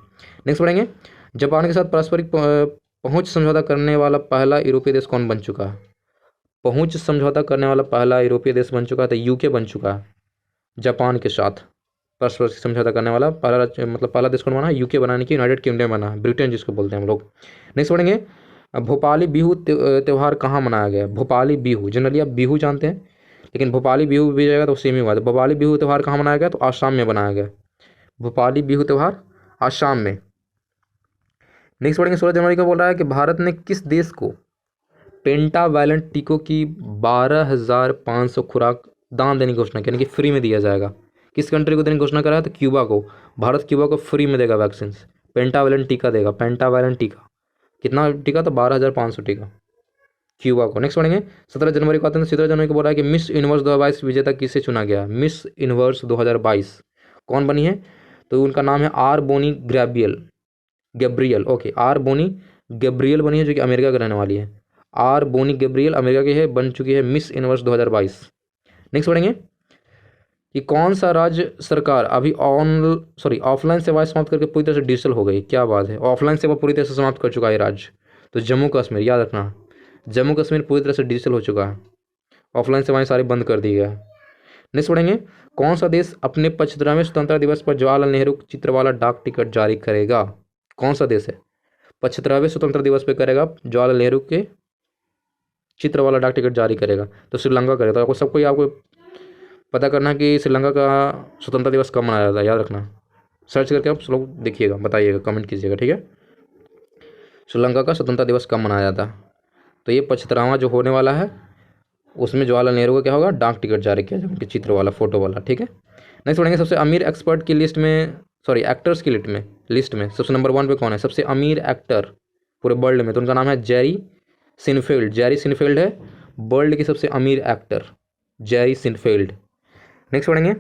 नेक्स्ट पढ़ेंगे, जापान के साथ पारस्परिक पहुंच समझौता करने वाला पहला यूरोपीय देश कौन बन चुका है। पहुंच समझौता करने वाला पहला यूरोपीय देश बन चुका है, तो UK बन चुका है। जापान के साथ परस्पर समझौता करने वाला पहला मतलब पहला देश कौन बना, UK बनाने की, यूनाइटेड किंगडम बना, ब्रिटेन जिसको बोलते हैं हम लोग। नेक्स्ट पढ़ेंगे, भोपाली बिहू त्यौहार कहाँ मनाया गया। भोपाली बिहू, जनरली आप बिहू जानते हैं, लेकिन भोपाली बिहू भी जाएगा तो सेम ही हुआ। तो भोपाली बिहू त्यौहार कहाँ मनाया गया, तो आसाम में बनाया गया। भोपाली बिहू त्यौहार आसाम में। नेक्स्ट पढ़ेंगे, 16 जनवरी को बोल रहा है कि भारत ने किस देश को पेंटावैलेंट टीकों की 12,500 खुराक दान देने की घोषणा की, यानी कि फ्री में दिया जाएगा। किस कंट्री को देने की घोषणा करा है, तो क्यूबा को। भारत क्यूबा को फ्री में देगा वैक्सीन, पेंटावैलेंट टीका देगा। पेंटावैलेंट टीका कितना टीका, तो 12,500 टीका क्यूबा को। नेक्स्ट पढ़ेंगे, 17 जनवरी को आते हैं। 17 जनवरी को बोला है कि मिस यूनिवर्स 2022 विजेता किसे चुना गया। मिस यूनिवर्स 2022 कौन बनी है, तो उनका नाम है R Bonney Gabriel. Okay, R Bonney Gabriel बनी है, जो कि अमेरिका की रहने वाली है। आर बोनी गैब्रियल अमेरिका की है, बन चुकी है मिस यूनिवर्स 2022। नेक्स्ट पढ़ेंगे कि कौन सा राज्य सरकार अभी ऑफलाइन सेवाएं समाप्त करके पूरी तरह से डिजिटल हो गई। क्या बात है, ऑफलाइन सेवा पूरी तरह से समाप्त कर चुका है राज्य, तो जम्मू कश्मीर। याद रखना, जम्मू कश्मीर पूरी तरह से डिजिटल हो चुका है, ऑफलाइन सेवाएं सारी बंद कर दी गई है। नेक्स्ट पढ़ेंगे, कौन सा देश अपने 75वें स्वतंत्रता दिवस पर जवाहरलाल नेहरू चित्र वाला डाक टिकट जारी करेगा। कौन सा देश है 75वें स्वतंत्रता दिवस पर करेगा जवाहरलाल नेहरू के चित्र वाला डाक टिकट जारी करेगा, तो श्रीलंका करेगा। तो आपको सबको आपको पता करना है कि श्रीलंका का स्वतंत्रता दिवस कब मनाया जाता है। याद रखना, सर्च करके आप लोग देखिएगा, बताइएगा, कमेंट कीजिएगा। ठीक है, श्रीलंका का स्वतंत्रता दिवस कब मनाया जाता है, तो ये 75वां जो होने वाला है उसमें जवाहरलाल नेहरू का क्या होगा, डाक टिकट जारी किया जाएगा, उनके चित्र वाला, फोटो वाला। ठीक है, नेक्स्ट पढ़ेंगे, सबसे अमीर एक्सपर्ट की लिस्ट में, एक्टर्स की लिस्ट में सबसे नंबर 1 पे कौन है, सबसे अमीर एक्टर पूरे वर्ल्ड में, तो उनका नाम है जेरी सिनफील्ड। जेरी सिनफील्ड है वर्ल्ड की सबसे अमीर एक्टर, जेरी सिनफील्ड। नेक्स्ट पढ़ेंगे,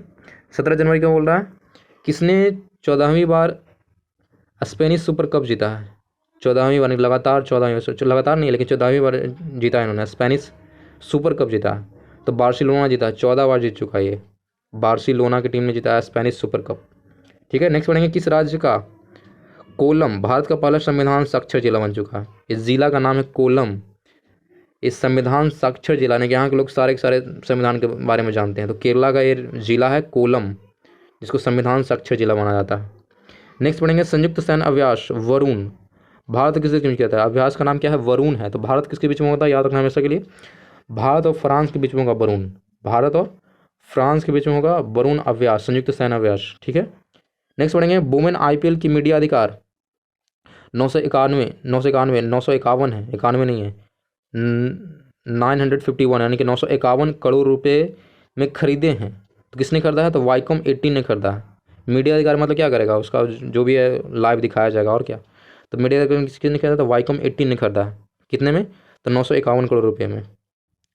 17 जनवरी को बोल रहा है किसने 14वीं बार स्पेनिश सुपर कप जीता है। 14वीं बार, लगातार 14वीं, लगातार नहीं लेकिन 14वीं बार जीता है इन्होंने, स्पेनिश सुपर कप जीता है। तो बार्सिलोना जीता है, 14 बार जीत चुका है ये, बार्सिलोना की टीम ने जीता है स्पेनिश सुपर कप। ठीक है, नेक्स्ट पढ़ेंगे, किस राज्य का कोलम भारत का पहला संविधान साक्षर जिला बन चुका है। इस जिला का नाम है कोलम। इस संविधान साक्षर जिला ने, यहाँ के लोग सारे के सारे संविधान के बारे में जानते हैं, तो केरला का ये जिला है कोलम, जिसको संविधान साक्षर जिला माना जाता है। नेक्स्ट पढ़ेंगे, संयुक्त सैन्य अभ्यास वरुण भारत किसके बीच में किया था। अभ्यास का नाम क्या है, वरुण है। तो भारत किसके बीच में होता है, याद रखना हमेशा के लिए, भारत और फ्रांस के बीच में होगा वरुण, भारत और फ्रांस के बीच में होगा वरुण अभ्यास, संयुक्त सैन्य अभ्यास। ठीक है, नेक्स्ट पढ़ेंगे वुमेन IPL की मीडिया अधिकार 951 है, 91 नहीं है, 951 यानी कि 951 करोड़ रुपए में खरीदे हैं। तो किसने खरीदा है? तो वाईकॉम 18 ने खरीदा है। मीडिया अधिकार मतलब क्या करेगा, उसका जो भी है लाइव दिखाया जाएगा और क्या। तो मीडिया अधिकार किसने खरीदा? तो वाईकॉम 18 ने खरीदा है। कितने में? तो 951 करोड़ रुपये में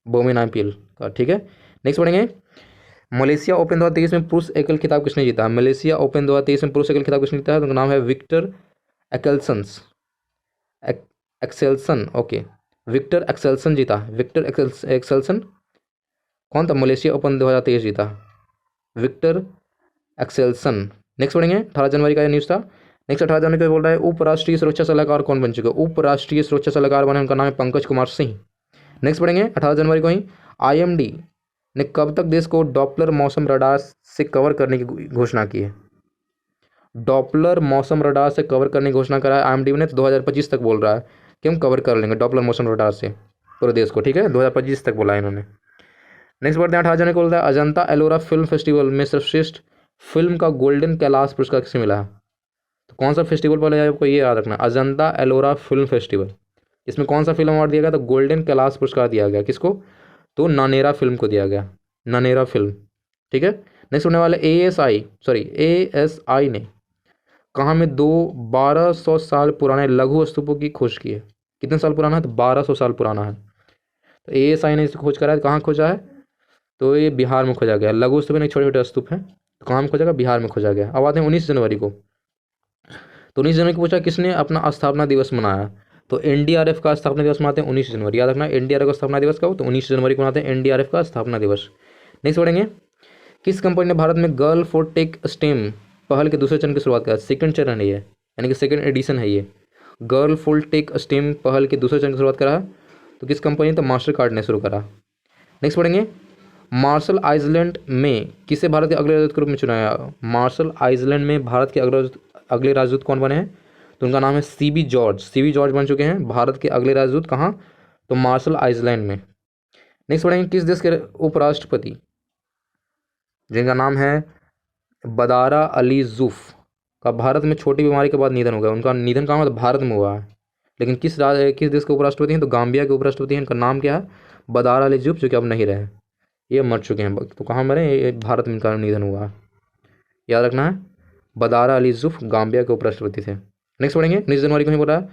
वुमेन IPL का। ठीक है, नेक्स्ट पढ़ेंगे मलेशिया ओपन 2023 में पुरुष एकल खिताब किसने जीता? मलेशिया ओपन 2023 में पुरुष एकल खिताब किसने जीता है? तो उनका नाम है Viktor Axelsen. Okay, Viktor Axelsen जीता। विक्टर एक्सेल्सन कौन था? मलेशिया ओपन 2023 जीता विक्टर एक्सेल्सन। नेक्स्ट पढ़ेंगे 18 जनवरी का ये न्यूज़ था। नेक्स्ट 18 जनवरी को बोल रहा है उपराष्ट्रीय सुरक्षा सलाहकार कौन बन चुके? उपराष्ट्रीय सुरक्षा सलाहकार बने, उनका नाम है पंकज कुमार सिंह। नेक्स्ट पढ़ेंगे 18 जनवरी को ही IMD ने कब तक देश को डॉपलर मौसम रडार से कवर करने की घोषणा की है? डॉपलर मौसम रडार से कवर करने की घोषणा करा है IMD ने, तो 2025 तक बोल रहा है कि हम कवर कर लेंगे डॉपलर मौसम रडार से पूरे देश को। ठीक है, 2025 तक बोला है इन्होंने। नेक्स्ट बढ़ते हैं 18 जनवरी को बोलता है अजंता एलोरा फिल्म फेस्टिवल में सर्वश्रेष्ठ फिल्म का गोल्डन कैलाश पुरस्कार किसे मिला है? तो कौन सा फेस्टिवल बोला है आपको ये याद रखना, अजंता एलोरा फिल्म फेस्टिवल। इसमें कौन सा फिल्म अवार्ड दिया गया? तो गोल्डन कैलाश पुरस्कार दिया गया। किसको? तो नानेरा फिल्म को दिया गया, नानेरा फिल्म। ठीक है, नेक्स्ट होने वाले ASI ने कहाँ में 1200 साल पुराने लघु स्तूपों की खोज की है? कितने साल पुराना है? तो 1200 साल पुराना है। तो ASI ने इसे खोज करा है। कहाँ खोजा है? तो ये बिहार में खोजा गया। लघु स्तूप छोटे छोटे स्तूप हैं, तो कहाँ में खोजा गया? बिहार में खोजा गया। अब आते हैं 19 जनवरी को। तो 19 जनवरी को पूछा किसने अपना स्थापना दिवस मनाया? तो NDRF का स्थापना दिवस मनाते हैं 19 जनवरी। याद रखना NDRF का स्थापना दिवस कब? तो 19 जनवरी को मनाते हैं NDRF का स्थापना दिवस। नेक्स्ट पढ़ेंगे किस कंपनी ने भारत में गर्ल फॉर टेक स्टेम पहल के दूसरे चरण की शुरुआत करा? सेकंड चरण है ये, यानी कि सेकंड एडिशन है ये। गर्ल फॉर टेक स्टेम पहल के दूसरे चरण की शुरुआत करा तो किस कंपनी ने? तो मास्टर कार्ड ने शुरू करा। नेक्स्ट पढ़ेंगे मार्शल आइलैंड में किसे भारत के अगले राजदूत के रूप में चुना गया? मार्शल आइलैंड में भारत के अगले राजदूत कौन बने हैं? तो उनका नाम है CB जॉर्ज। CB जॉर्ज बन चुके हैं भारत के अगले राजदूत। कहाँ? तो मार्शल आइलैंड में। नेक्स्ट पढ़ेंगे किस देश के उपराष्ट्रपति जिनका नाम है बदारा अली जुफ का भारत में छोटी बीमारी के बाद निधन हो गया? उनका निधन कहाँ हुआ? तो भारत में हुआ है। लेकिन किस देश के उपराष्ट्रपति हैं? तो गाम्बिया के उपराष्ट्रपति हैं। इनका नाम क्या है? बदारा अली जुफ, जो कि अब नहीं रहे, ये मर चुके हैं। तो कहाँ मरे? ये भारत में इनका निधन हुआ है, याद रखना है। बदारा अली जुफ गाम्बिया के उपराष्ट्रपति थे। नेक्स्ट पढ़ेंगे 19 जनवरी को ही बोला है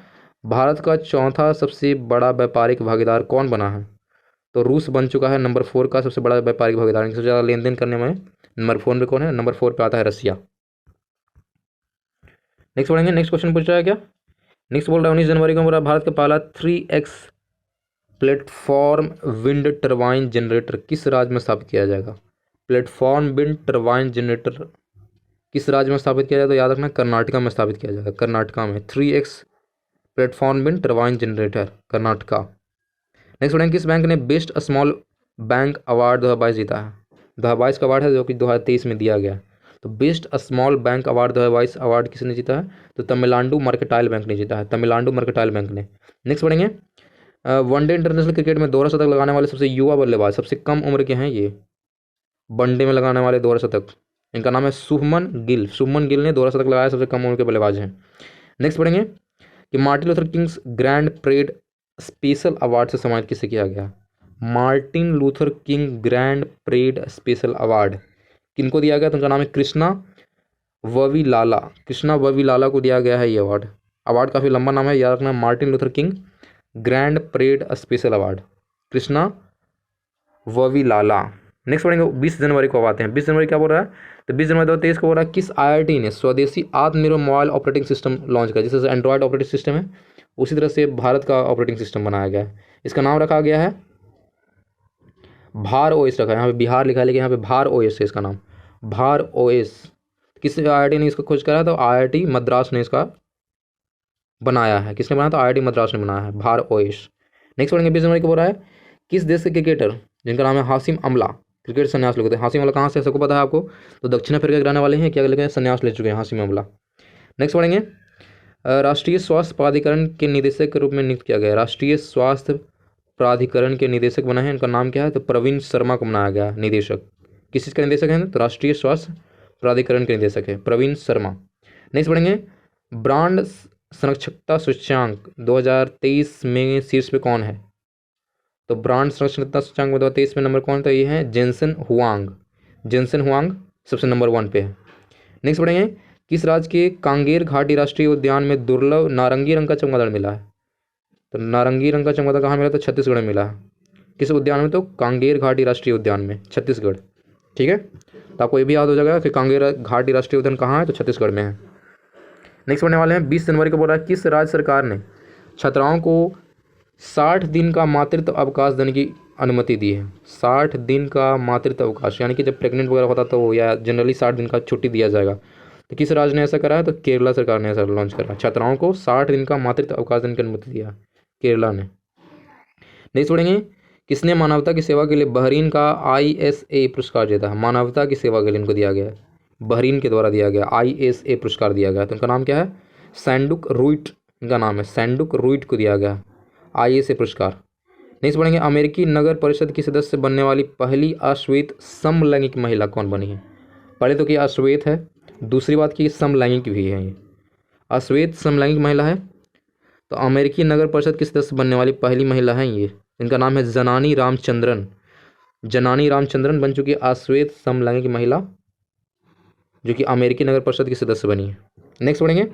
भारत का चौथा सबसे बड़ा व्यापारिक भागीदार कौन बना है? तो रूस बन चुका है नंबर 4 का सबसे बड़ा व्यापारिक भागीदार। सबसे ज़्यादा लेन देन करने में नंबर 4 पे कौन है? नंबर 4 पे आता है रसिया। नेक्स्ट पढ़ेंगे नेक्स्ट क्वेश्चन पूछ रहा है क्या? नेक्स्ट बोल रहा है 19 जनवरी को बोल रहा है भारत का पहला 3x platform wind turbine generator किस राज्य में स्थापित किया जाएगा? प्लेटफॉर्म विंड टर्बाइन जनरेटर किस राज्य में स्थापित किया जाएगा? तो याद रखना कर्नाटका में स्थापित किया जाएगा। कर्नाटका में 3x platform wind turbine generator, Karnataka. Next पढ़ेंगे किस बैंक ने बेस्ट स्मॉल बैंक अवार्ड 2022 जीता है? 2022 का अवार्ड है जो कि 2023 में दिया गया। तो best small bank award 2022 award किसने जीता है? तो तमिलनाडु मर्केंटाइल बैंक ने जीता है, तमिलनाडु मर्केंटाइल बैंक ने। नेक्स्ट पढ़ेंगे वनडे इंटरनेशनल क्रिकेट में दोहरा शतक लगाने वाले सबसे युवा बल्लेबाज, सबसे कम उम्र के हैं ये वनडे में लगाने वाले दोहरा शतक। इनका नाम है शुभमन गिल। शुभमन गिल ने दोहरा शतक लगाया, सबसे कम उम्र के बल्लेबाज हैं। नेक्स्ट पढ़ेंगे कि Martin Luther Kings grand parade special award से सम्मानित किसे किया गया? Martin Luther King grand parade special award किनको दिया गया? तो उनका नाम है कृष्णा ववीलाला। कृष्णा ववीलाला को दिया गया है ये अवार्ड। अवार्ड काफ़ी लंबा नाम है, याद रखना, Martin Luther King grand parade special award, Krishna Vavilala. Next पढ़ेंगे 20 जनवरी को आते हैं। 20 जनवरी क्या बोल रहा है? तो 20 जनवरी 2023 को बोल रहा है किस IIT ने स्वदेशी आत्मनिर्भर मोबाइल ऑपरेटिंग सिस्टम लॉन्च किया? जैसे एंड्रॉयड ऑपरेटिंग सिस्टम है उसी तरह से भारत का ऑपरेटिंग सिस्टम बनाया गया है। इसका नाम रखा गया है भार OS रखा है। यहाँ पे बिहार लिखा है लेकिन यहाँ पे भार OS है इसका नाम, भार OS। किस IIT ने इसको खोज करा? तो IIT मद्रास ने इसका बनाया है। किसने बनाया? तो IIT मद्रास ने बनाया है भार OS। नेक्स्ट पढ़ेंगे 20 जनवरी को बोल रहा है किस देश के क्रिकेटर जिनका नाम है हाशिम अमला क्रिकेट संन्यास ले चुके थे? हाशिम अमला कहाँ से, सबको पता है आपको, तो दक्षिण अफ्रीका के रहने वाले हैं। क्या लेकिन संन्यास ले चुके हैं हाशिम अमला। नेक्स्ट पढ़ेंगे राष्ट्रीय स्वास्थ्य प्राधिकरण के निदेशक के रूप में नियुक्त किया गया। राष्ट्रीय स्वास्थ्य प्राधिकरण के निदेशक बना है, इनका नाम क्या है? तो प्रवीण शर्मा को बनाया गया निदेशक। किस चीज़ का निदेशक है? तो राष्ट्रीय स्वास्थ्य प्राधिकरण के निदेशक है प्रवीण शर्मा। नेक्स्ट पढ़ेंगे ब्रांड संरक्षकता सूचकांक 2023 में शीर्ष पे कौन है? तो ब्रांड संरक्षकता सूचकांक में 2023 में नंबर कौन? तो ये है जेनसन हुआंग। जेनसन हुआंग सबसे नंबर 1 पे है। नेक्स्ट पढ़ेंगे किस राज्य के कांगेर घाटी राष्ट्रीय उद्यान में दुर्लभ नारंगी रंग का चमगादड़ मिला है? तो नारंगी रंग का चमगादड़ कहाँ मिला? तो छत्तीसगढ़ में मिला है। किस उद्यान में? तो कांगेर घाटी राष्ट्रीय उद्यान में, छत्तीसगढ़। ठीक है, तो आपको ये भी याद हो जाएगा कि कांगेर घाटी राष्ट्रीय उद्यान कहाँ है? तो छत्तीसगढ़ में है। नेक्स्ट पढ़ने वाले हैं 20 जनवरी को बोल रहा है किस राज्य सरकार ने छात्राओं को 60 दिन का मातृत्व अवकाश देने की अनुमति दी है? 60 दिन का मातृत्व अवकाश, यानी कि जब प्रेग्नेंट वगैरह होता तो या जनरली 60 दिन का छुट्टी दिया जाएगा। तो किस राज्य ने ऐसा करा है? तो केरला सरकार ने ऐसा लॉन्च करा, छात्राओं को 60 दिन का मातृत्व अवकाश देने की अनुमति दिया, केरला ने। नेक्स्ट पढ़ेंगे किसने मानवता की सेवा के लिए बहरीन का ISA पुरस्कार जीता है? मानवता की सेवा के लिए इनको दिया गया है, बहरीन के द्वारा दिया गया ISA पुरस्कार दिया गया। तो उनका नाम क्या है? सैंडुक रुइट, इनका नाम है सैंडुक रुइट को दिया गया ISA पुरस्कार। नेक्स्ट पढ़ेंगे अमेरिकी नगर परिषद की सदस्य बनने वाली पहली अश्वेत समलैंगिक महिला कौन बनी है? पहले तो कि अश्वेत है, दूसरी बात कि समलैंगिक भी है। ये अश्वेत समलैंगिक महिला है, तो अमेरिकी नगर परिषद की सदस्य बनने वाली पहली महिला है ये। इनका नाम है जनानी रामचंद्रन। जनानी रामचंद्रन बन चुकी है अश्वेत समलैंगिक महिला जो कि अमेरिकी नगर परिषद की सदस्य बनी है। नेक्स्ट पढ़ेंगे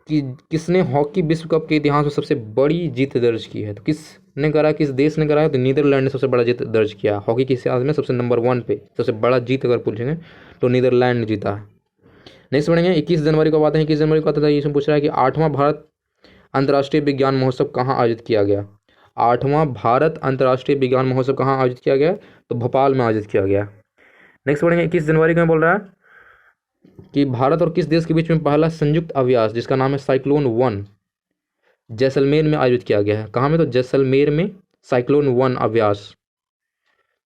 कि किसने हॉकी विश्व कप के इतिहास में सबसे बड़ी जीत दर्ज की है? तो किसने करा, किस देश ने करा है? तो नीदरलैंड ने सबसे बड़ा जीत दर्ज किया हॉकी के इतिहास में, सबसे नंबर 1 पे सबसे बड़ा जीत अगर पूछेंगे तो नीदरलैंड ने जीता है। नेक्स्ट पढ़ेंगे 21 जनवरी को बात है, 21 जनवरी को आता था, इसमें पूछ रहा है कि 8वां भारत अंतर्राष्ट्रीय विज्ञान महोत्सव कहाँ आयोजित किया गया? 8वां भारत अंतर्राष्ट्रीय विज्ञान महोत्सव कहाँ आयोजित किया गया? तो भोपाल में आयोजित किया गया। नेक्स्ट पढ़ेंगे 21 जनवरी को बोल रहा है कि भारत और किस देश के बीच में पहला संयुक्त अभ्यास जिसका नाम है साइक्लोन 1 जैसलमेर में आयोजित किया गया है? कहाँ में? तो जैसलमेर में साइक्लोन 1 अभ्यास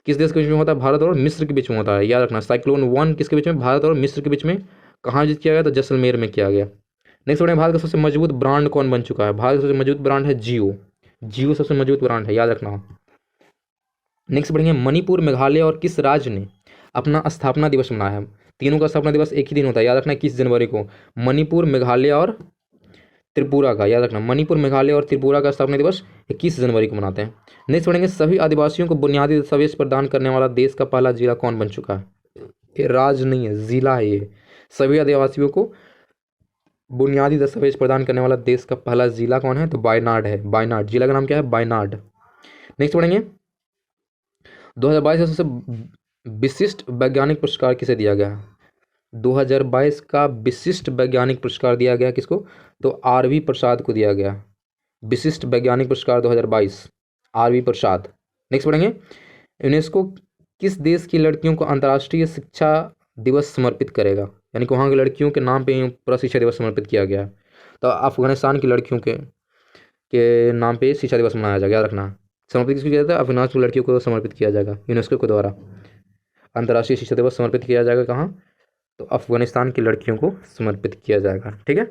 किस देश के बीच में होता है? भारत और मिस्र के बीच में होता है, याद रखना। साइक्लोन 1 किसके बीच में? भारत और मिस्र के बीच में। कहाँ आयोजित किया गया? तो जैसलमेर में किया गया। नेक्स्ट पढ़ेंगे भारत का सबसे मजबूत ब्रांड कौन बन चुका है? भारत का सबसे मजबूत ब्रांड है जियो। जियो सबसे मजबूत ब्रांड है, याद रखना। नेक्स्ट पढ़ेंगे मणिपुर, मेघालय और किस राज्य ने अपना स्थापना दिवस मनाया है? तीनों का स्थापना दिवस एक ही दिन होता है, याद रखना 21 जनवरी को। मणिपुर, मेघालय और त्रिपुरा का, याद रखना। मणिपुर, मेघालय और त्रिपुरा का स्थापना दिवस 21 जनवरी को मनाते हैं। नेक्स्ट पढ़ेंगे सभी आदिवासियों को बुनियादी दस्तावेज प्रदान करने वाला देश का पहला जिला कौन बन चुका है? ये राज्य नहीं है, जिला है ये। सभी आदिवासियों को बुनियादी दस्तावेज प्रदान करने वाला देश का पहला जिला कौन है? तो वायनाड है। वायनाड जिला का नाम क्या है? वायनाड। नेक्स्ट पढ़ेंगे 2022 का सबसे विशिष्ट वैज्ञानिक पुरस्कार किसे दिया गया? 2022 का विशिष्ट वैज्ञानिक पुरस्कार दिया गया किसको? तो RV प्रसाद को दिया गया। विशिष्ट वैज्ञानिक पुरस्कार 2022 RV प्रसाद। नेक्स्ट पढ़ेंगे यूनेस्को किस देश की लड़कियों को अंतर्राष्ट्रीय शिक्षा दिवस समर्पित करेगा? यानी कि वहाँ की लड़कियों के नाम पे पूरा शिक्षा दिवस समर्पित किया गया। तो अफगानिस्तान की लड़कियों के नाम पे शिक्षा दिवस मनाया जाएगा, याद रखना। समर्पित किसको किया जाता है? अफगानिस्तान की लड़कियों को समर्पित किया जाएगा यूनेस्को के द्वारा। अंतर्राष्ट्रीय शिक्षा दिवस समर्पित किया जाएगा कहाँ? तो अफगानिस्तान की लड़कियों को समर्पित किया जाएगा। ठीक है,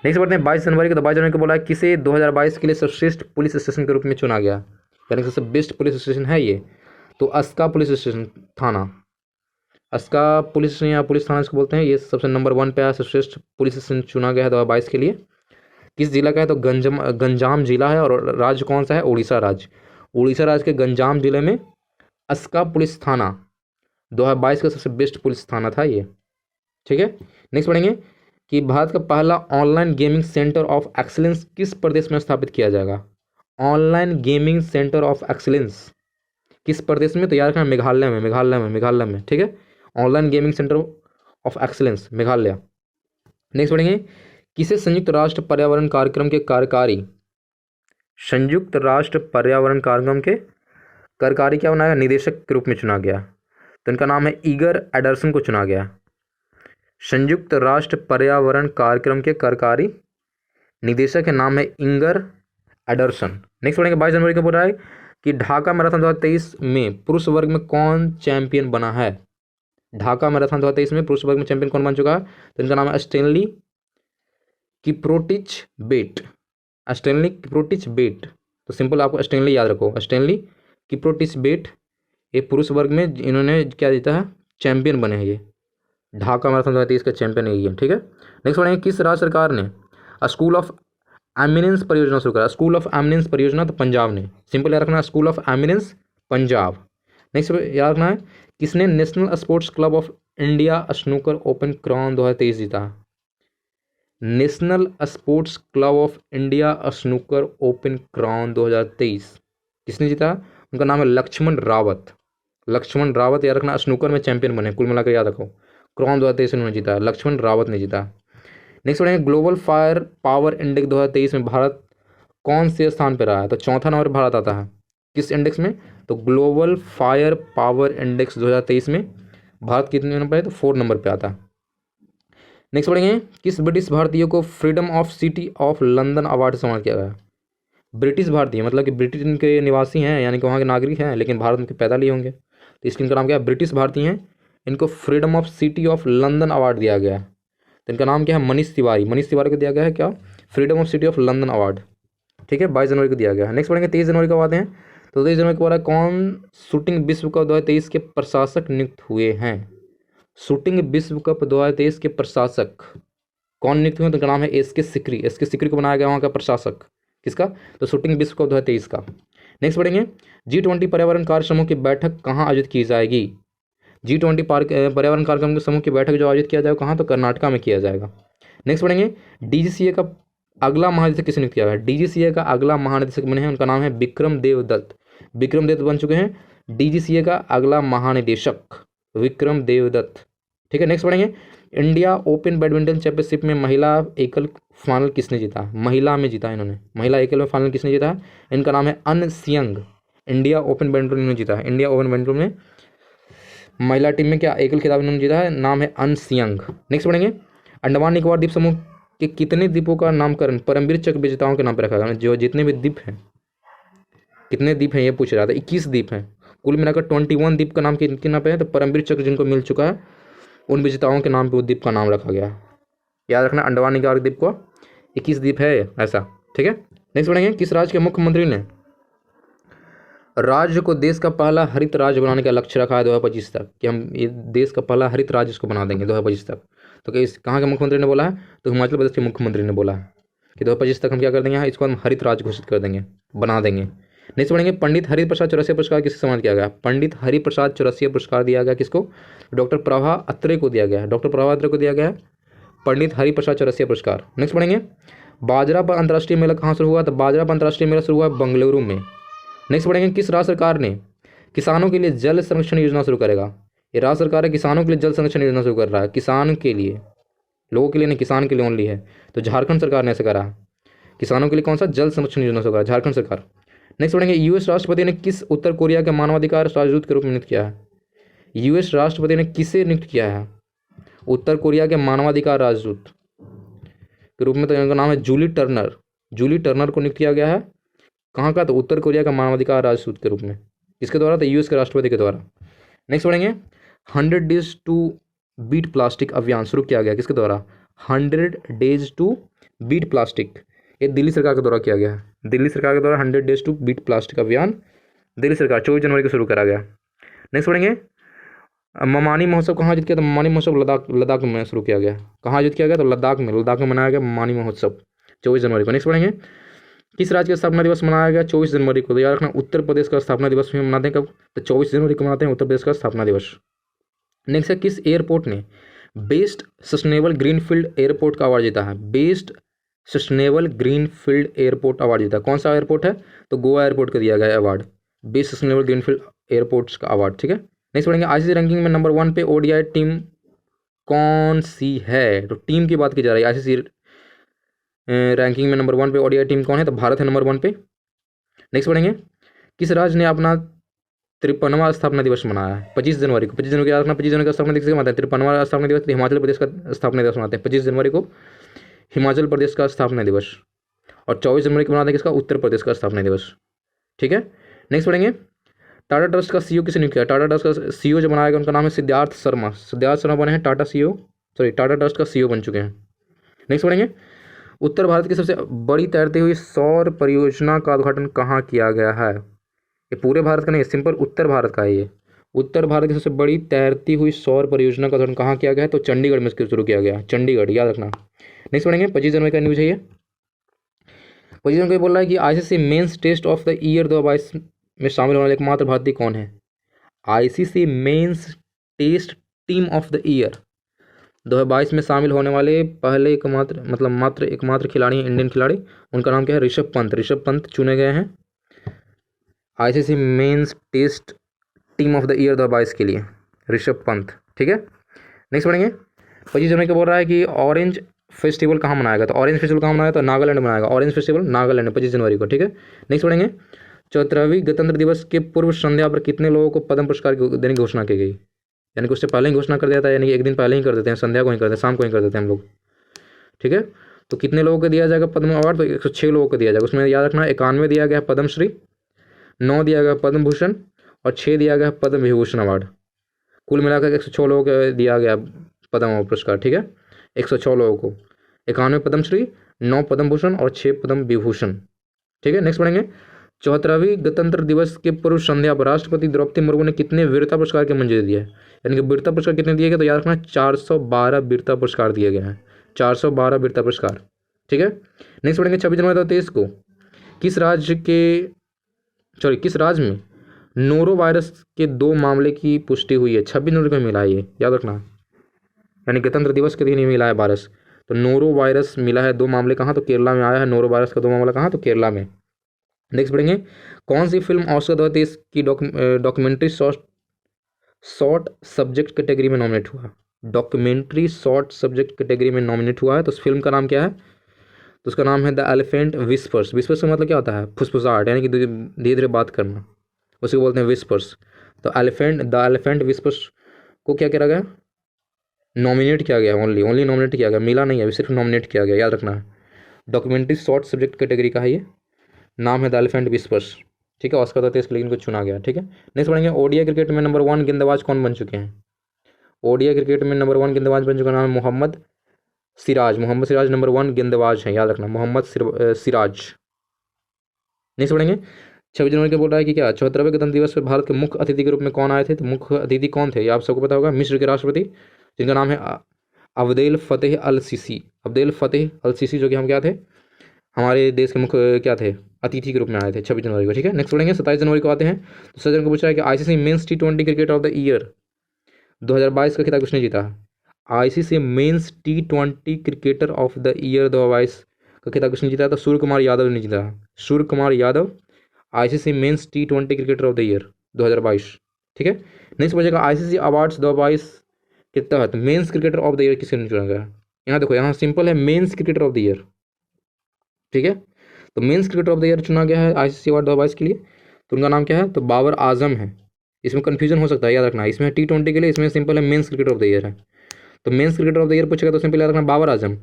नेक्स्ट बढ़ते हैं 22 जनवरी को। तो 22 जनवरी को बोला है किसे 2022 के लिए सर्वश्रेष्ठ पुलिस स्टेशन के रूप में चुना गया? यानी सबसे बेस्ट पुलिस स्टेशन है ये, तो अस्का पुलिस स्टेशन थाना। अस्का पुलिस स्टेशन या पुलिस थाना इसको बोलते हैं। ये सबसे नंबर 1 पे है, सर्वश्रेष्ठ पुलिस स्टेशन चुना गया है 2022 के लिए। किस जिला का है? तो गंजाम जिला है। और राज्य कौन सा है? उड़ीसा राज्य। उड़ीसा राज्य के गंजाम जिले में अस्का पुलिस थाना 2022 का सबसे बेस्ट पुलिस थाना था ये। ठीक है, नेक्स्ट पढ़ेंगे कि भारत का पहला online gaming centre of excellence किस प्रदेश में स्थापित किया जाएगा? Online gaming centre of excellence किस प्रदेश में? तो याद रखना मेघालय में। मेघालय में। ठीक है, online gaming centre of excellence Meghalaya. Next पढ़ेंगे किसे संयुक्त राष्ट्र पर्यावरण कार्यक्रम के कार्यकारी क्या बनाया? निदेशक के रूप में चुना गया। तो इनका नाम है ईगर एडरसन को चुना गया। संयुक्त राष्ट्र पर्यावरण कार्यक्रम के कार्यकारी निदेशक के नाम है इंगर एडरसन। नेक्स्ट पढ़ेंगे 22 जनवरी को बोल रहा है कि ढाका मैराथन 2023 में पुरुष वर्ग में कौन चैंपियन बना है? ढाका मैराथन 2023 में पुरुष वर्ग में चैंपियन कौन बन चुका है? तो इनका नाम है स्टेनली किप्रोटिच बेट। तो सिंपल आपको स्टेनली याद रखो, स्टेनली किप्रोटिच बेट। ये पुरुष वर्ग में इन्होंने क्या जीता है? चैंपियन बने हैं ये। ढाका मैराथन 2023 का चैंपियन यही है, ठीक है। नेक्स्ट पढ़ेंगे, किस राज्य सरकार ने स्कूल ऑफ एमिनेंस परियोजना शुरू करा? स्कूल ऑफ एमिनेंस परियोजना तो पंजाब ने, सिंपल याद रखना है, school of eminence Punjab. Next याद रखना है, किसने national sports club of India snooker open crown 2023 जीता? National sports club of India snooker open crown 2023 किसने जीता? उनका नाम है लक्ष्मण रावत। लक्ष्मण रावत याद रखना, स्नूकर में चैंपियन बने, कुल मिलाकर याद रखो। क्राउन 2023 उन्होंने जीता, लक्ष्मण रावत ने जीता। नेक्स्ट पढ़ेंगे, ग्लोबल फायर पावर इंडेक्स 2023 में भारत कौन से स्थान पर रहा है? तो चौथा नंबर पर भारत आता है। किस इंडेक्स में? तो ग्लोबल फायर पावर इंडेक्स 2023 में भारत कितने नंबर है? तो 4 नंबर पर आता है। नेक्स्ट पढ़ेंगे, किस ब्रिटिश भारतीय को freedom of city of London award से सम्मानित किया गया? ब्रिटिश भारतीय मतलब कि ब्रिटेन के निवासी हैं, यानी कि वहाँ के नागरिक हैं, लेकिन भारत में पैदा लिए होंगे, तो इसलिए इनका नाम क्या है? ब्रिटिश भारतीय हैं, इनको freedom of city of London award दिया गया है। तो इनका नाम क्या है? मनीष तिवारी। मनीष तिवारी को दिया गया है क्या? Freedom of city of London award, ठीक है, 22 जनवरी को दिया गया है। नेक्स्ट पढ़ेंगे, 23 जनवरी को आते हैं, तो 23 जनवरी को बोला कौन शूटिंग विश्व कप 2023 के प्रशासक नियुक्त हुए हैं? शूटिंग विश्व कप 2023 के प्रशासक कौन नियुक्त हुए? तो उनका नाम है एस.के. सिकरी। एस.के. सिकरी को बनाया गया वहाँ का प्रशासक, किसका? तो शूटिंग विश्व कप 2023 का। नेक्स्ट पढ़ेंगे, G20 पर्यावरण कार्य समूह की बैठक कहाँ आयोजित की जाएगी? G20 पर्यावरण कार्यक्रम के समूह की बैठक जो आयोजित किया जाएगा कहाँ? तो कर्नाटका में किया जाएगा। नेक्स्ट पढ़ेंगे, DGCA का अगला महानिदेशक किसने नियुक्त किया है? DGCA का अगला महानिदेशक बने हैं, उनका नाम है विक्रम देव दत्त। विक्रम देव बन चुके हैं DGCA का अगला महानिदेशक, विक्रम देव दत्त, ठीक है। नेक्स्ट पढ़ेंगे, इंडिया ओपन बैडमिंटन चैंपियनशिप में महिला एकल फाइनल किसने जीता? महिला में जीता इन्होंने, महिला एकल में फाइनल किसने जीता? इनका नाम है अन सियंग। इंडिया ओपन बैडमिंटन इन्होंने जीता है, इंडिया ओपन बैडमिंटन में महिला टीम में क्या एकल खिताब इन्होंने जीता है, नाम है अन सियंग। नेक्स्ट पढ़ेंगे, अंडमान निकोबार द्वीप समूह के कितने द्वीपों का नामकरण परमवीर चक्र विजेताओं के नाम पर रखा गया? जो जितने भी द्वीप हैं, कितने द्वीप हैं ये पूछ रहा था, 21 द्वीप हैं, कुल मिलाकर 21 द्वीप का नाम किनके नाम पे है? तो परमवीर चक्र जिनको मिल चुका है उन विजेताओं के नाम पे वो द्वीप का नाम रखा गया। याद रखना, अंडमान निकोबार द्वीप को 21 द्वीप है ऐसा, ठीक है। नेक्स्ट पढ़ेंगे, किस राज्य के मुख्यमंत्री ने राज्य को देश का पहला हरित राज्य बनाने का लक्ष्य रखा है 2025 तक, कि हम ये देश का पहला हरित राज्य इसको बना देंगे 2025 तक? तो किस कहाँ के मुख्यमंत्री ने बोला है? तो हिमाचल प्रदेश के मुख्यमंत्री ने बोला है कि 2025 तक हम क्या कर देंगे, इसको हम हरित राज्य घोषित कर देंगे, बना देंगे। नेक्स्ट पढ़ेंगे, पंडित हरिप्रसाद चौरसिया पुरस्कार किससे सम्मानित किया गया? पंडित हरिप्रसाद चौरसिया पुरस्कार दिया गया किसको? डॉक्टर प्रभा अत्रे को दिया गया है, डॉक्टर प्रभा अत्रे को दिया गया है पंडित हरिप्रसाद चौरसिया पुरस्कार। नेक्स्ट पढ़ेंगे, बाजरा पर अंतर्राष्ट्रीय मेला कहाँ शुरू हुआ? तो बाजरा पर अंतर्राष्ट्रीय मेला शुरू हुआ बेंगलुरु में। नेक्स्ट पढ़ेंगे, किस राज्य सरकार ने किसानों के लिए जल संरक्षण योजना शुरू करेगा? ये राज्य सरकार है किसानों के लिए जल संरक्षण योजना शुरू कर रहा है, किसान के लिए, लोगों के लिए नहीं, किसान के लिए ओनली है। तो झारखंड सरकार ने ऐसे करा है, किसानों के लिए कौन सा जल संरक्षण योजना शुरू करा? झारखंड सरकार। नेक्स्ट पढ़ेंगे, यूएस राष्ट्रपति ने किस उत्तर कोरिया के मानवाधिकार राजदूत के रूप में नियुक्त किया है? यूएस राष्ट्रपति ने किसे नियुक्त किया है उत्तर कोरिया के मानवाधिकार राजदूत के रूप में? तो इनका नाम है जूली टर्नर। जूली टर्नर को नियुक्त किया गया है कहाँ का? तो उत्तर कोरिया का मानवाधिकार राजदूत के रूप में। किसके द्वारा? तो यूएस के राष्ट्रपति के द्वारा। नेक्स्ट पढ़ेंगे, 100 डेज टू बीट प्लास्टिक अभियान शुरू किया गया किसके द्वारा? 100 डेज टू बीट प्लास्टिक, ये दिल्ली सरकार के द्वारा किया गया है। दिल्ली सरकार के द्वारा 100 डेज टू बीट प्लास्टिक अभियान दिल्ली सरकार 24 जनवरी को शुरू करा गया। नेक्स्ट पढ़ेंगे, ममानी महोत्सव कहाँ आयोजित किया? तो ममानी महोत्सव लद्दाख में शुरू किया गया। कहाँ आयोजित किया गया? तो लद्दाख में मनाया गया ममानी महोत्सव 24 जनवरी को। नेक्स्ट पढ़ेंगे, किस राज्य का स्थापना दिवस मनाया गया 24 जनवरी को? तो याद रखना, उत्तर प्रदेश का स्थापना दिवस भी मनाते हैं कब? तो 24 जनवरी को मनाते हैं उत्तर प्रदेश का स्थापना दिवस। नेक्स्ट है, किस एयरपोर्ट ने बेस्ट सस्टेनेबल ग्रीनफील्ड एयरपोर्ट का अवार्ड जीता है? Best sustainable greenfield airport award जीता। कौन सा एयरपोर्ट है? तो गोवा एयरपोर्ट को दिया गया award, best sustainable greenfield airports का अवार्ड, ठीक है। नेक्स्ट पढ़ेंगे, आईसीसी रैंकिंग में नंबर 1 पे ओडीआई टीम कौन सी है? तो टीम की बात की जा रही है, आईसीसी रैंकिंग में नंबर 1 पे ओडीआई टीम कौन है? तो भारत है नंबर 1 पे। नेक्स्ट पढ़ेंगे, किस राज्य ने अपना 53वां स्थापना दिवस मनाया है 25 जनवरी को? 25 जनवरी याद रखना, 25 जनवरी का स्थापना दिवस मनाते हैं, 53वां स्थापना दिवस हिमाचल प्रदेश का स्थापना दिवस मनाते हैं 25 जनवरी को, हिमाचल प्रदेश का स्थापना दिवस। और 24 जनवरी को मनाते हैं किसका? उत्तर प्रदेश का स्थापना दिवस, ठीक है। नेक्स्ट पढ़ेंगे, टाटा ट्रस्ट का सीईओ किसने नियुक्त किया? टाटा ट्रस्ट का सीईओ जो बनाया गया उनका नाम है सिद्धार्थ शर्मा। सिद्धार्थ शर्मा बने हैं टाटा ट्रस्ट का सीईओ बन चुके हैं। नेक्स्ट पढ़ेंगे, उत्तर भारत की सबसे बड़ी तैरती हुई सौर परियोजना का उद्घाटन कहाँ किया गया है? ये पूरे भारत का नहीं, सिंपल उत्तर भारत का है ये। उत्तर भारत की सबसे बड़ी तैरती हुई सौर परियोजना का उद्घाटन कहाँ किया गया है? तो चंडीगढ़ में इसको शुरू किया गया, चंडीगढ़, याद रखना। नेक्स्ट पढ़ेंगे 25 जनवरी का न्यूज है ये। 25 जनवरी बोल रहा है कि ICC men's test of the year 2022 में शामिल होने वाले एकमात्र भारतीय कौन है? ICC men's test team of the year 2022 में शामिल होने वाले पहले एकमात्र मतलब मात्र एकमात्र खिलाड़ी हैं, इंडियन खिलाड़ी। उनका नाम क्या है? ऋषभ पंत। ऋषभ पंत चुने गए हैं ICC men's test team of the year 2022 के लिए, ऋषभ पंत। ठीक है, नेक्स्ट पढ़ेंगे। 25 जनवरी को बोल रहा है कि ऑरेंज फेस्टिवल कहाँ मनाएगा? तो ऑरेंज फेस्टिवल कहाँ मनाएगा? तो नागालैंड में मनाएगा, ऑरेंज फेस्टिवल नागालैंड में 25 जनवरी को। ठीक है, नेक्स्ट पढ़ेंगे। 74वीं गणतंत्र दिवस के पूर्व संध्या पर कितने लोगों को पद्म पुरस्कार देने की घोषणा की गई? यानी कि उससे पहले ही घोषणा कर दिया था, यानी कि एक दिन पहले ही कर देते हैं, संध्या को ही कर देते हैं, शाम को ही कर देते हैं हम लोग। ठीक है, तो कितने लोगों को दिया जाएगा पद्म अवार्ड? तो 106 लोगों को दिया जाएगा। उसमें याद रखना 91 दिया गया पद्मश्री, 9 दिया गया पद्म भूषण और 6 दिया गया पद्म विभूषण अवार्ड। कुल मिलाकर 106 लोगों को दिया गया पद्म पुरस्कार। ठीक है, 106 लोगों को, 91 पद्मश्री, 9 पद्म भूषण और 6 पद्म विभूषण। ठीक है, नेक्स्ट पढ़ेंगे। 74वीं गणतंत्र दिवस के पूर्व संध्या पर राष्ट्रपति द्रौपदी मुर्मू ने कितने वीरता पुरस्कार की मंजूरी दी है? यानी कि वीरता पुरस्कार कितने दिए गए? तो याद रखना 412 वीरता पुरस्कार दिए गए हैं, 412 वीरता पुरस्कार। ठीक है, नेक्स्ट पढ़ेंगे। 26 जनवरी 2023 को किस राज्य में नोरो वायरस के 2 मामले की पुष्टि हुई है? 26 जनवरी को मिला है ये, याद रखना, यानी गणतंत्र दिवस के दिन ही मिला है वायरस। तो नोरो वायरस मिला है 2 मामले, कहाँ? तो केरला में आया है नोरो वायरस का 2 मामला, कहाँ? तो केरला में। नेक्स्ट पढ़ेंगे। कौन सी फिल्म ऑस्कर 2023 की डॉक्यूमेंट्री शॉर्ट सब्जेक्ट कैटेगरी में नॉमिनेट हुआ? डॉक्यूमेंट्री शॉर्ट सब्जेक्ट कैटेगरी में नॉमिनेट हुआ है। तो उस फिल्म का नाम क्या है? तो उसका नाम है द एलिफेंट विस्पर्स। विस्पर्स का मतलब क्या होता है? फुसफुसाहट, यानी कि धीरे धीरे बात करना, उसी को बोलते हैं विस्पर्स। तो द एलिफेंट विस्पर्स को क्या करा गया? नॉमिनेट किया गया, ओनली नॉमिनेट किया गया, मिला नहीं है, सिर्फ नॉमिनेट किया गया, याद रखना है। डॉक्यूमेंट्री शॉर्ट सब्जेक्ट कैटेगरी का है ये, नाम है द एलिफेंट विस्पर्स। ठीक है, ऑस्कर 2023 के लिए इनको चुना गया। ठीक है, नेक्स्ट पढ़ेंगे। ओडीआई क्रिकेट में नंबर 1 गेंदबाज कौन बन चुके हैं? ओडीआई क्रिकेट में नंबर 1 गेंदबाज बन चुका नाम है मोहम्मद सिराज। मोहम्मद सिराज नंबर 1 गेंदबाज हैं, याद रखना, मोहम्मद सिराज। नेक्स्ट पढ़ेंगे। 26 जनवरी को बोल रहा है कि क्या 74वें गणतंत्र दिवस पर भारत के मुख्य अतिथि के रूप में कौन आए थे? तो मुख्य अतिथि कौन थे? ये आप सबको पता होगा, मिस्र के राष्ट्रपति जिनका नाम है अब्देल फतेह अल सीसी। अब्देल फतेह अल सीसी, जो कि हम क्या थे, हमारे देश के मुख्य क्या थे, अतिथि के रूप में आए थे 26 जनवरी को। ठीक है, नेक्स्ट पढ़ेंगे। 27 जनवरी को आते हैं। तो सज्जन को पूछा है कि ICC men's T20 cricketer of the year 2022 का खिताब किसने जीता? ICC men's T20 cricketer of the year 2022 का खिताब किसने जीता? तो सूर्य कुमार यादव ने जीता। Surya Kumar Yadav ICC men's T20 cricketer of the year 2022। ठीक है, नेक्स्ट बचेगा आईसीसी अवार्ड्स 2022 के तहत men's cricketer of the year किसने चुना गया? यहाँ देखो, यहाँ सिंपल है, men's cricketer of the year. ठीक है, तो men's cricketer of the year चुना गया है आईसीसी अवार्ड 2022 के लिए। तो उनका नाम क्या है? तो बाबर आजम है। इसमें कंफ्यूजन हो सकता है, याद रखना, इसमें T20 के लिए, इसमें सिंपल है men's cricketer of the year है। तो men's cricketer of the year पूछेगा तो सिंपल याद रखना बाबर आजम,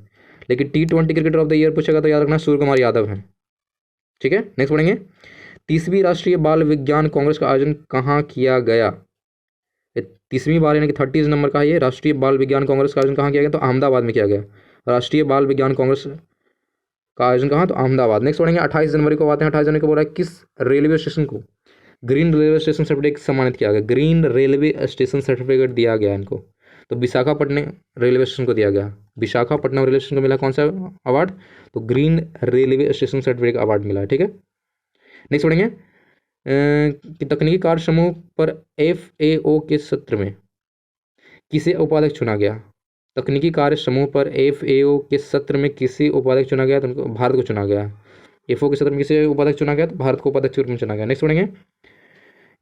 लेकिन T20 cricketer of the year पूछेगा तो याद रखना सूर्य कुमार यादव है। ठीक है, नेक्स्ट पढ़ेंगे। 30वीं राष्ट्रीय बाल विज्ञान कांग्रेस का आयोजन कहाँ किया गया? 30वीं बार, यानी कि 30 नंबर का ये राष्ट्रीय बाल विज्ञान कांग्रेस का आयोजन कहाँ किया गया? तो अहमदाबाद में किया गया। राष्ट्रीय बाल विज्ञान कांग्रेस का आयोजन कहाँ? तो अहमदाबाद। नेक्स्ट पढ़ेंगे। 28 जनवरी को आते हैं। 28 जनवरी को बोल रहा है किस रेलवे स्टेशन को ग्रीन रेलवे स्टेशन सर्टिफिकेट सम्मानित किया गया? ग्रीन रेलवे स्टेशन सर्टिफिकेट दिया गया इनको। तो विशाखापट्टनम रेलवे स्टेशन को दिया गया। विशाखापट्टनम रेलवे स्टेशन को मिला कौन सा अवार्ड? तो green railway station certificate award मिला है। ठीक है, नेक्स्ट पढ़ेंगे कि तकनीकी कार्य समूह पर FAO के सत्र में किसे उपाध्यक्ष चुना गया? तकनीकी कार्य समूह पर FAO के सत्र में किसे उपाध्यक्ष चुना गया? तो उनको भारत को चुना गया। FAO के सत्र में किसे उपाध्यक्ष चुना गया? तो भारत को उपाध्यक्ष के रूप में चुना गया। नेक्स्ट पढ़ेंगे।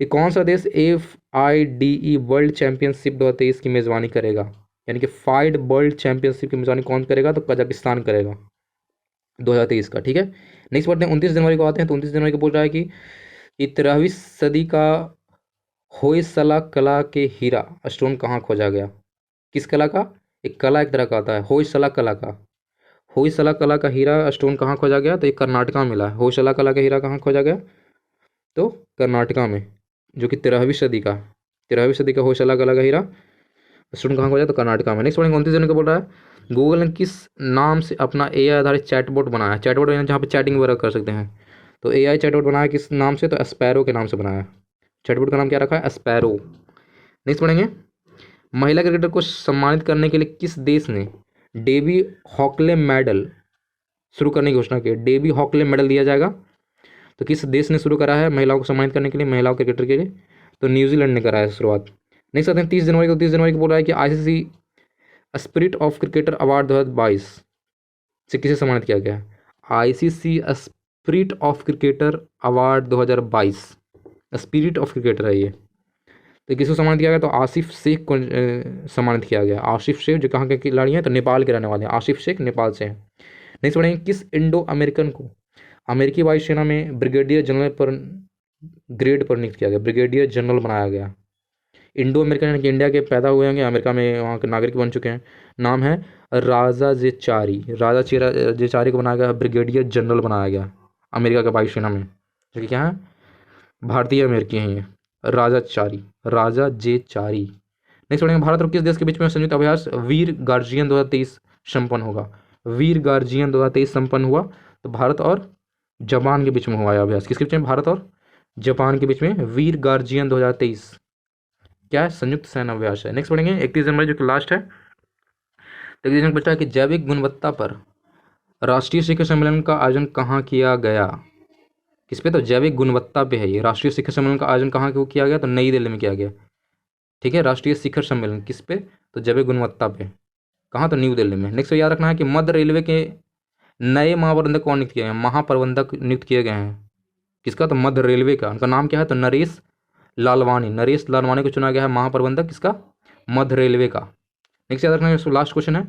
ये कौन सा देश FIDE वर्ल्ड चैंपियनशिप 2023 की मेजबानी करेगा? यानी कि फाइड वर्ल्ड चैंपियनशिप की मेजबानी कौन करेगा? तो कजाकिस्तान करेगा 2023 का। ठीक है, नेक्स्ट पढ़ते हैं। 29 जनवरी को आते हैं। तो 29 जनवरी को बोल रहा है कि 13वीं सदी का होयसला कला के हीरा स्टोन कहाँ खोजा गया? किस कला का? एक कला एक तरह का आता है, होयसला कला का। होयसला कला का हीरा स्टोन कहाँ खोजा गया? तो ये कर्नाटका में मिला है। होयसला कला का हीरा कहाँ खोजा गया? तो कर्नाटका में, जो कि 13वीं सदी का होयसला कला का हीरा स्टोन कहाँ खोजा? तो कर्नाटका में। नेक्स्ट पढ़ेंगे। 29 जनवरी को बोल रहा है गूगल ने किस नाम से अपना AI आधारित चैटबॉट बनाया? चैटबॉट जहाँ पे चैटिंग वगैरह कर सकते हैं। तो AI चैटबॉट बनाया किस नाम से? तो एस्पैरो के नाम से बनाया। चैटबॉट का नाम क्या रखा है? एस्पैरो। नेक्स्ट पढ़ेंगे, महिला क्रिकेटर को सम्मानित करने के लिए किस देश ने डेबी हॉकले मेडल शुरू करने की घोषणा की? डेबी हॉकले मेडल दिया जाएगा, तो किस देश ने शुरू करा है महिलाओं को सम्मानित करने के लिए, महिलाओं क्रिकेटर के लिए? तो न्यूजीलैंड ने करा है शुरुआत। नेक्स्ट आते हैं 30 जनवरी को बोल रहा है कि ICC spirit of cricketer award 2022 से किसे सम्मानित किया गया? ICC spirit of cricketer award 2022, spirit of cricketer है ये, तो किसको सम्मानित किया गया? तो आसिफ शेख को सम्मानित किया गया। आसिफ शेख जो कहाँ के खिलाड़ी हैं? तो नेपाल के रहने वाले हैं। आसिफ शेख नेपाल से हैं। नेक्स्ट पढ़ेंगे, किस इंडो अमेरिकन को अमेरिकी वायुसेना में ब्रिगेडियर जनरल पर ग्रेड पर नियुक्त किया गया? ब्रिगेडियर जनरल बनाया गया। इंडो अमेरिकन यानी कि इंडिया के पैदा हुए होंगे, अमेरिका में वहाँ के नागरिक बन चुके हैं। नाम है राजा जेचारी। राजा जेचारी को बनाया गया, ब्रिगेडियर जनरल बनाया गया अमेरिका के वायुसेना में, जो कि क्या है? भारतीय अमेरिकी हैं ये। राजा जेचारी। नेक्स्ट पढ़ेंगे, भारत और किस देश के बीच में संयुक्त अभ्यास वीर गार्जियन 2023 संपन्न होगा? वीर गार्जियन 2023 संपन्न हुआ, तो भारत और जापान के बीच में हुआ है अभ्यास। किसके बीच में? भारत और जापान के बीच में वीर गार्जियन 2023 क्या है? संयुक्त सैन्य अभ्यास है। नेक्स्ट पढ़ेंगे 31 जनवरी जो कि लास्ट है। तो 31 जनवरी पूछा है कि जैविक गुणवत्ता पर राष्ट्रीय शिखर सम्मेलन का आयोजन कहाँ किया गया? किस पे? तो जैविक गुणवत्ता पे है ये। राष्ट्रीय शिखर सम्मेलन का आयोजन कहाँ किया गया? तो नई दिल्ली में किया गया। ठीक है, राष्ट्रीय शिखर सम्मेलन किस पे? तो जैविक गुणवत्ता पे। कहाँ? तो न्यू दिल्ली में। नेक्स्ट याद रखना है कि मध्य रेलवे के नए महाप्रबंधक कौन नियुक्त किए हैं? महाप्रबंधक नियुक्त किए गए हैं। किसका? तो मध्य रेलवे का। उनका नाम क्या है? तो नरेश लालवानी को चुना गया है महाप्रबंधक किसका? मध्य रेलवे का। नेक्स्ट याद रखना है, लास्ट क्वेश्चन है,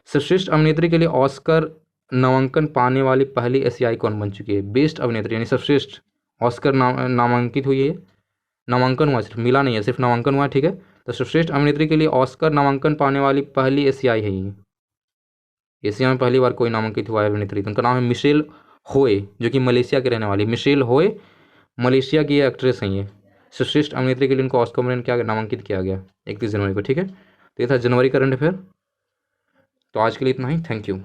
सर्वश्रेष्ठ अभिनेत्री के लिए ऑस्कर नामांकन पाने वाली पहली एशियाई कौन बन चुकी है? बेस्ट अभिनेत्री यानी सर्वश्रेष्ठ ऑस्कर नामांकित हुई है, नामांकन हुआ, सिर्फ मिला नहीं है, सिर्फ नामांकन हुआ है। ठीक है, तो सर्वश्रेष्ठ अभिनेत्री के लिए ऑस्कर नामांकन पाने वाली पहली एशियाई है ये। एशिया में पहली बार कोई नामांकित हुआ है अभिनेत्री, तो उनका नाम है मिशेल होए, जो कि मलेशिया के रहने वाली। मिशेल होए मलेशिया की एक्ट्रेस हैं ये। सर्वश्रेष्ठ अभिनेत्री के लिए उनको ऑस्कर में क्या नामांकित किया गया 31 जनवरी को। ठीक है, तो ये था जनवरी करंट अफेयर। तो आज के लिए इतना ही। Thank you.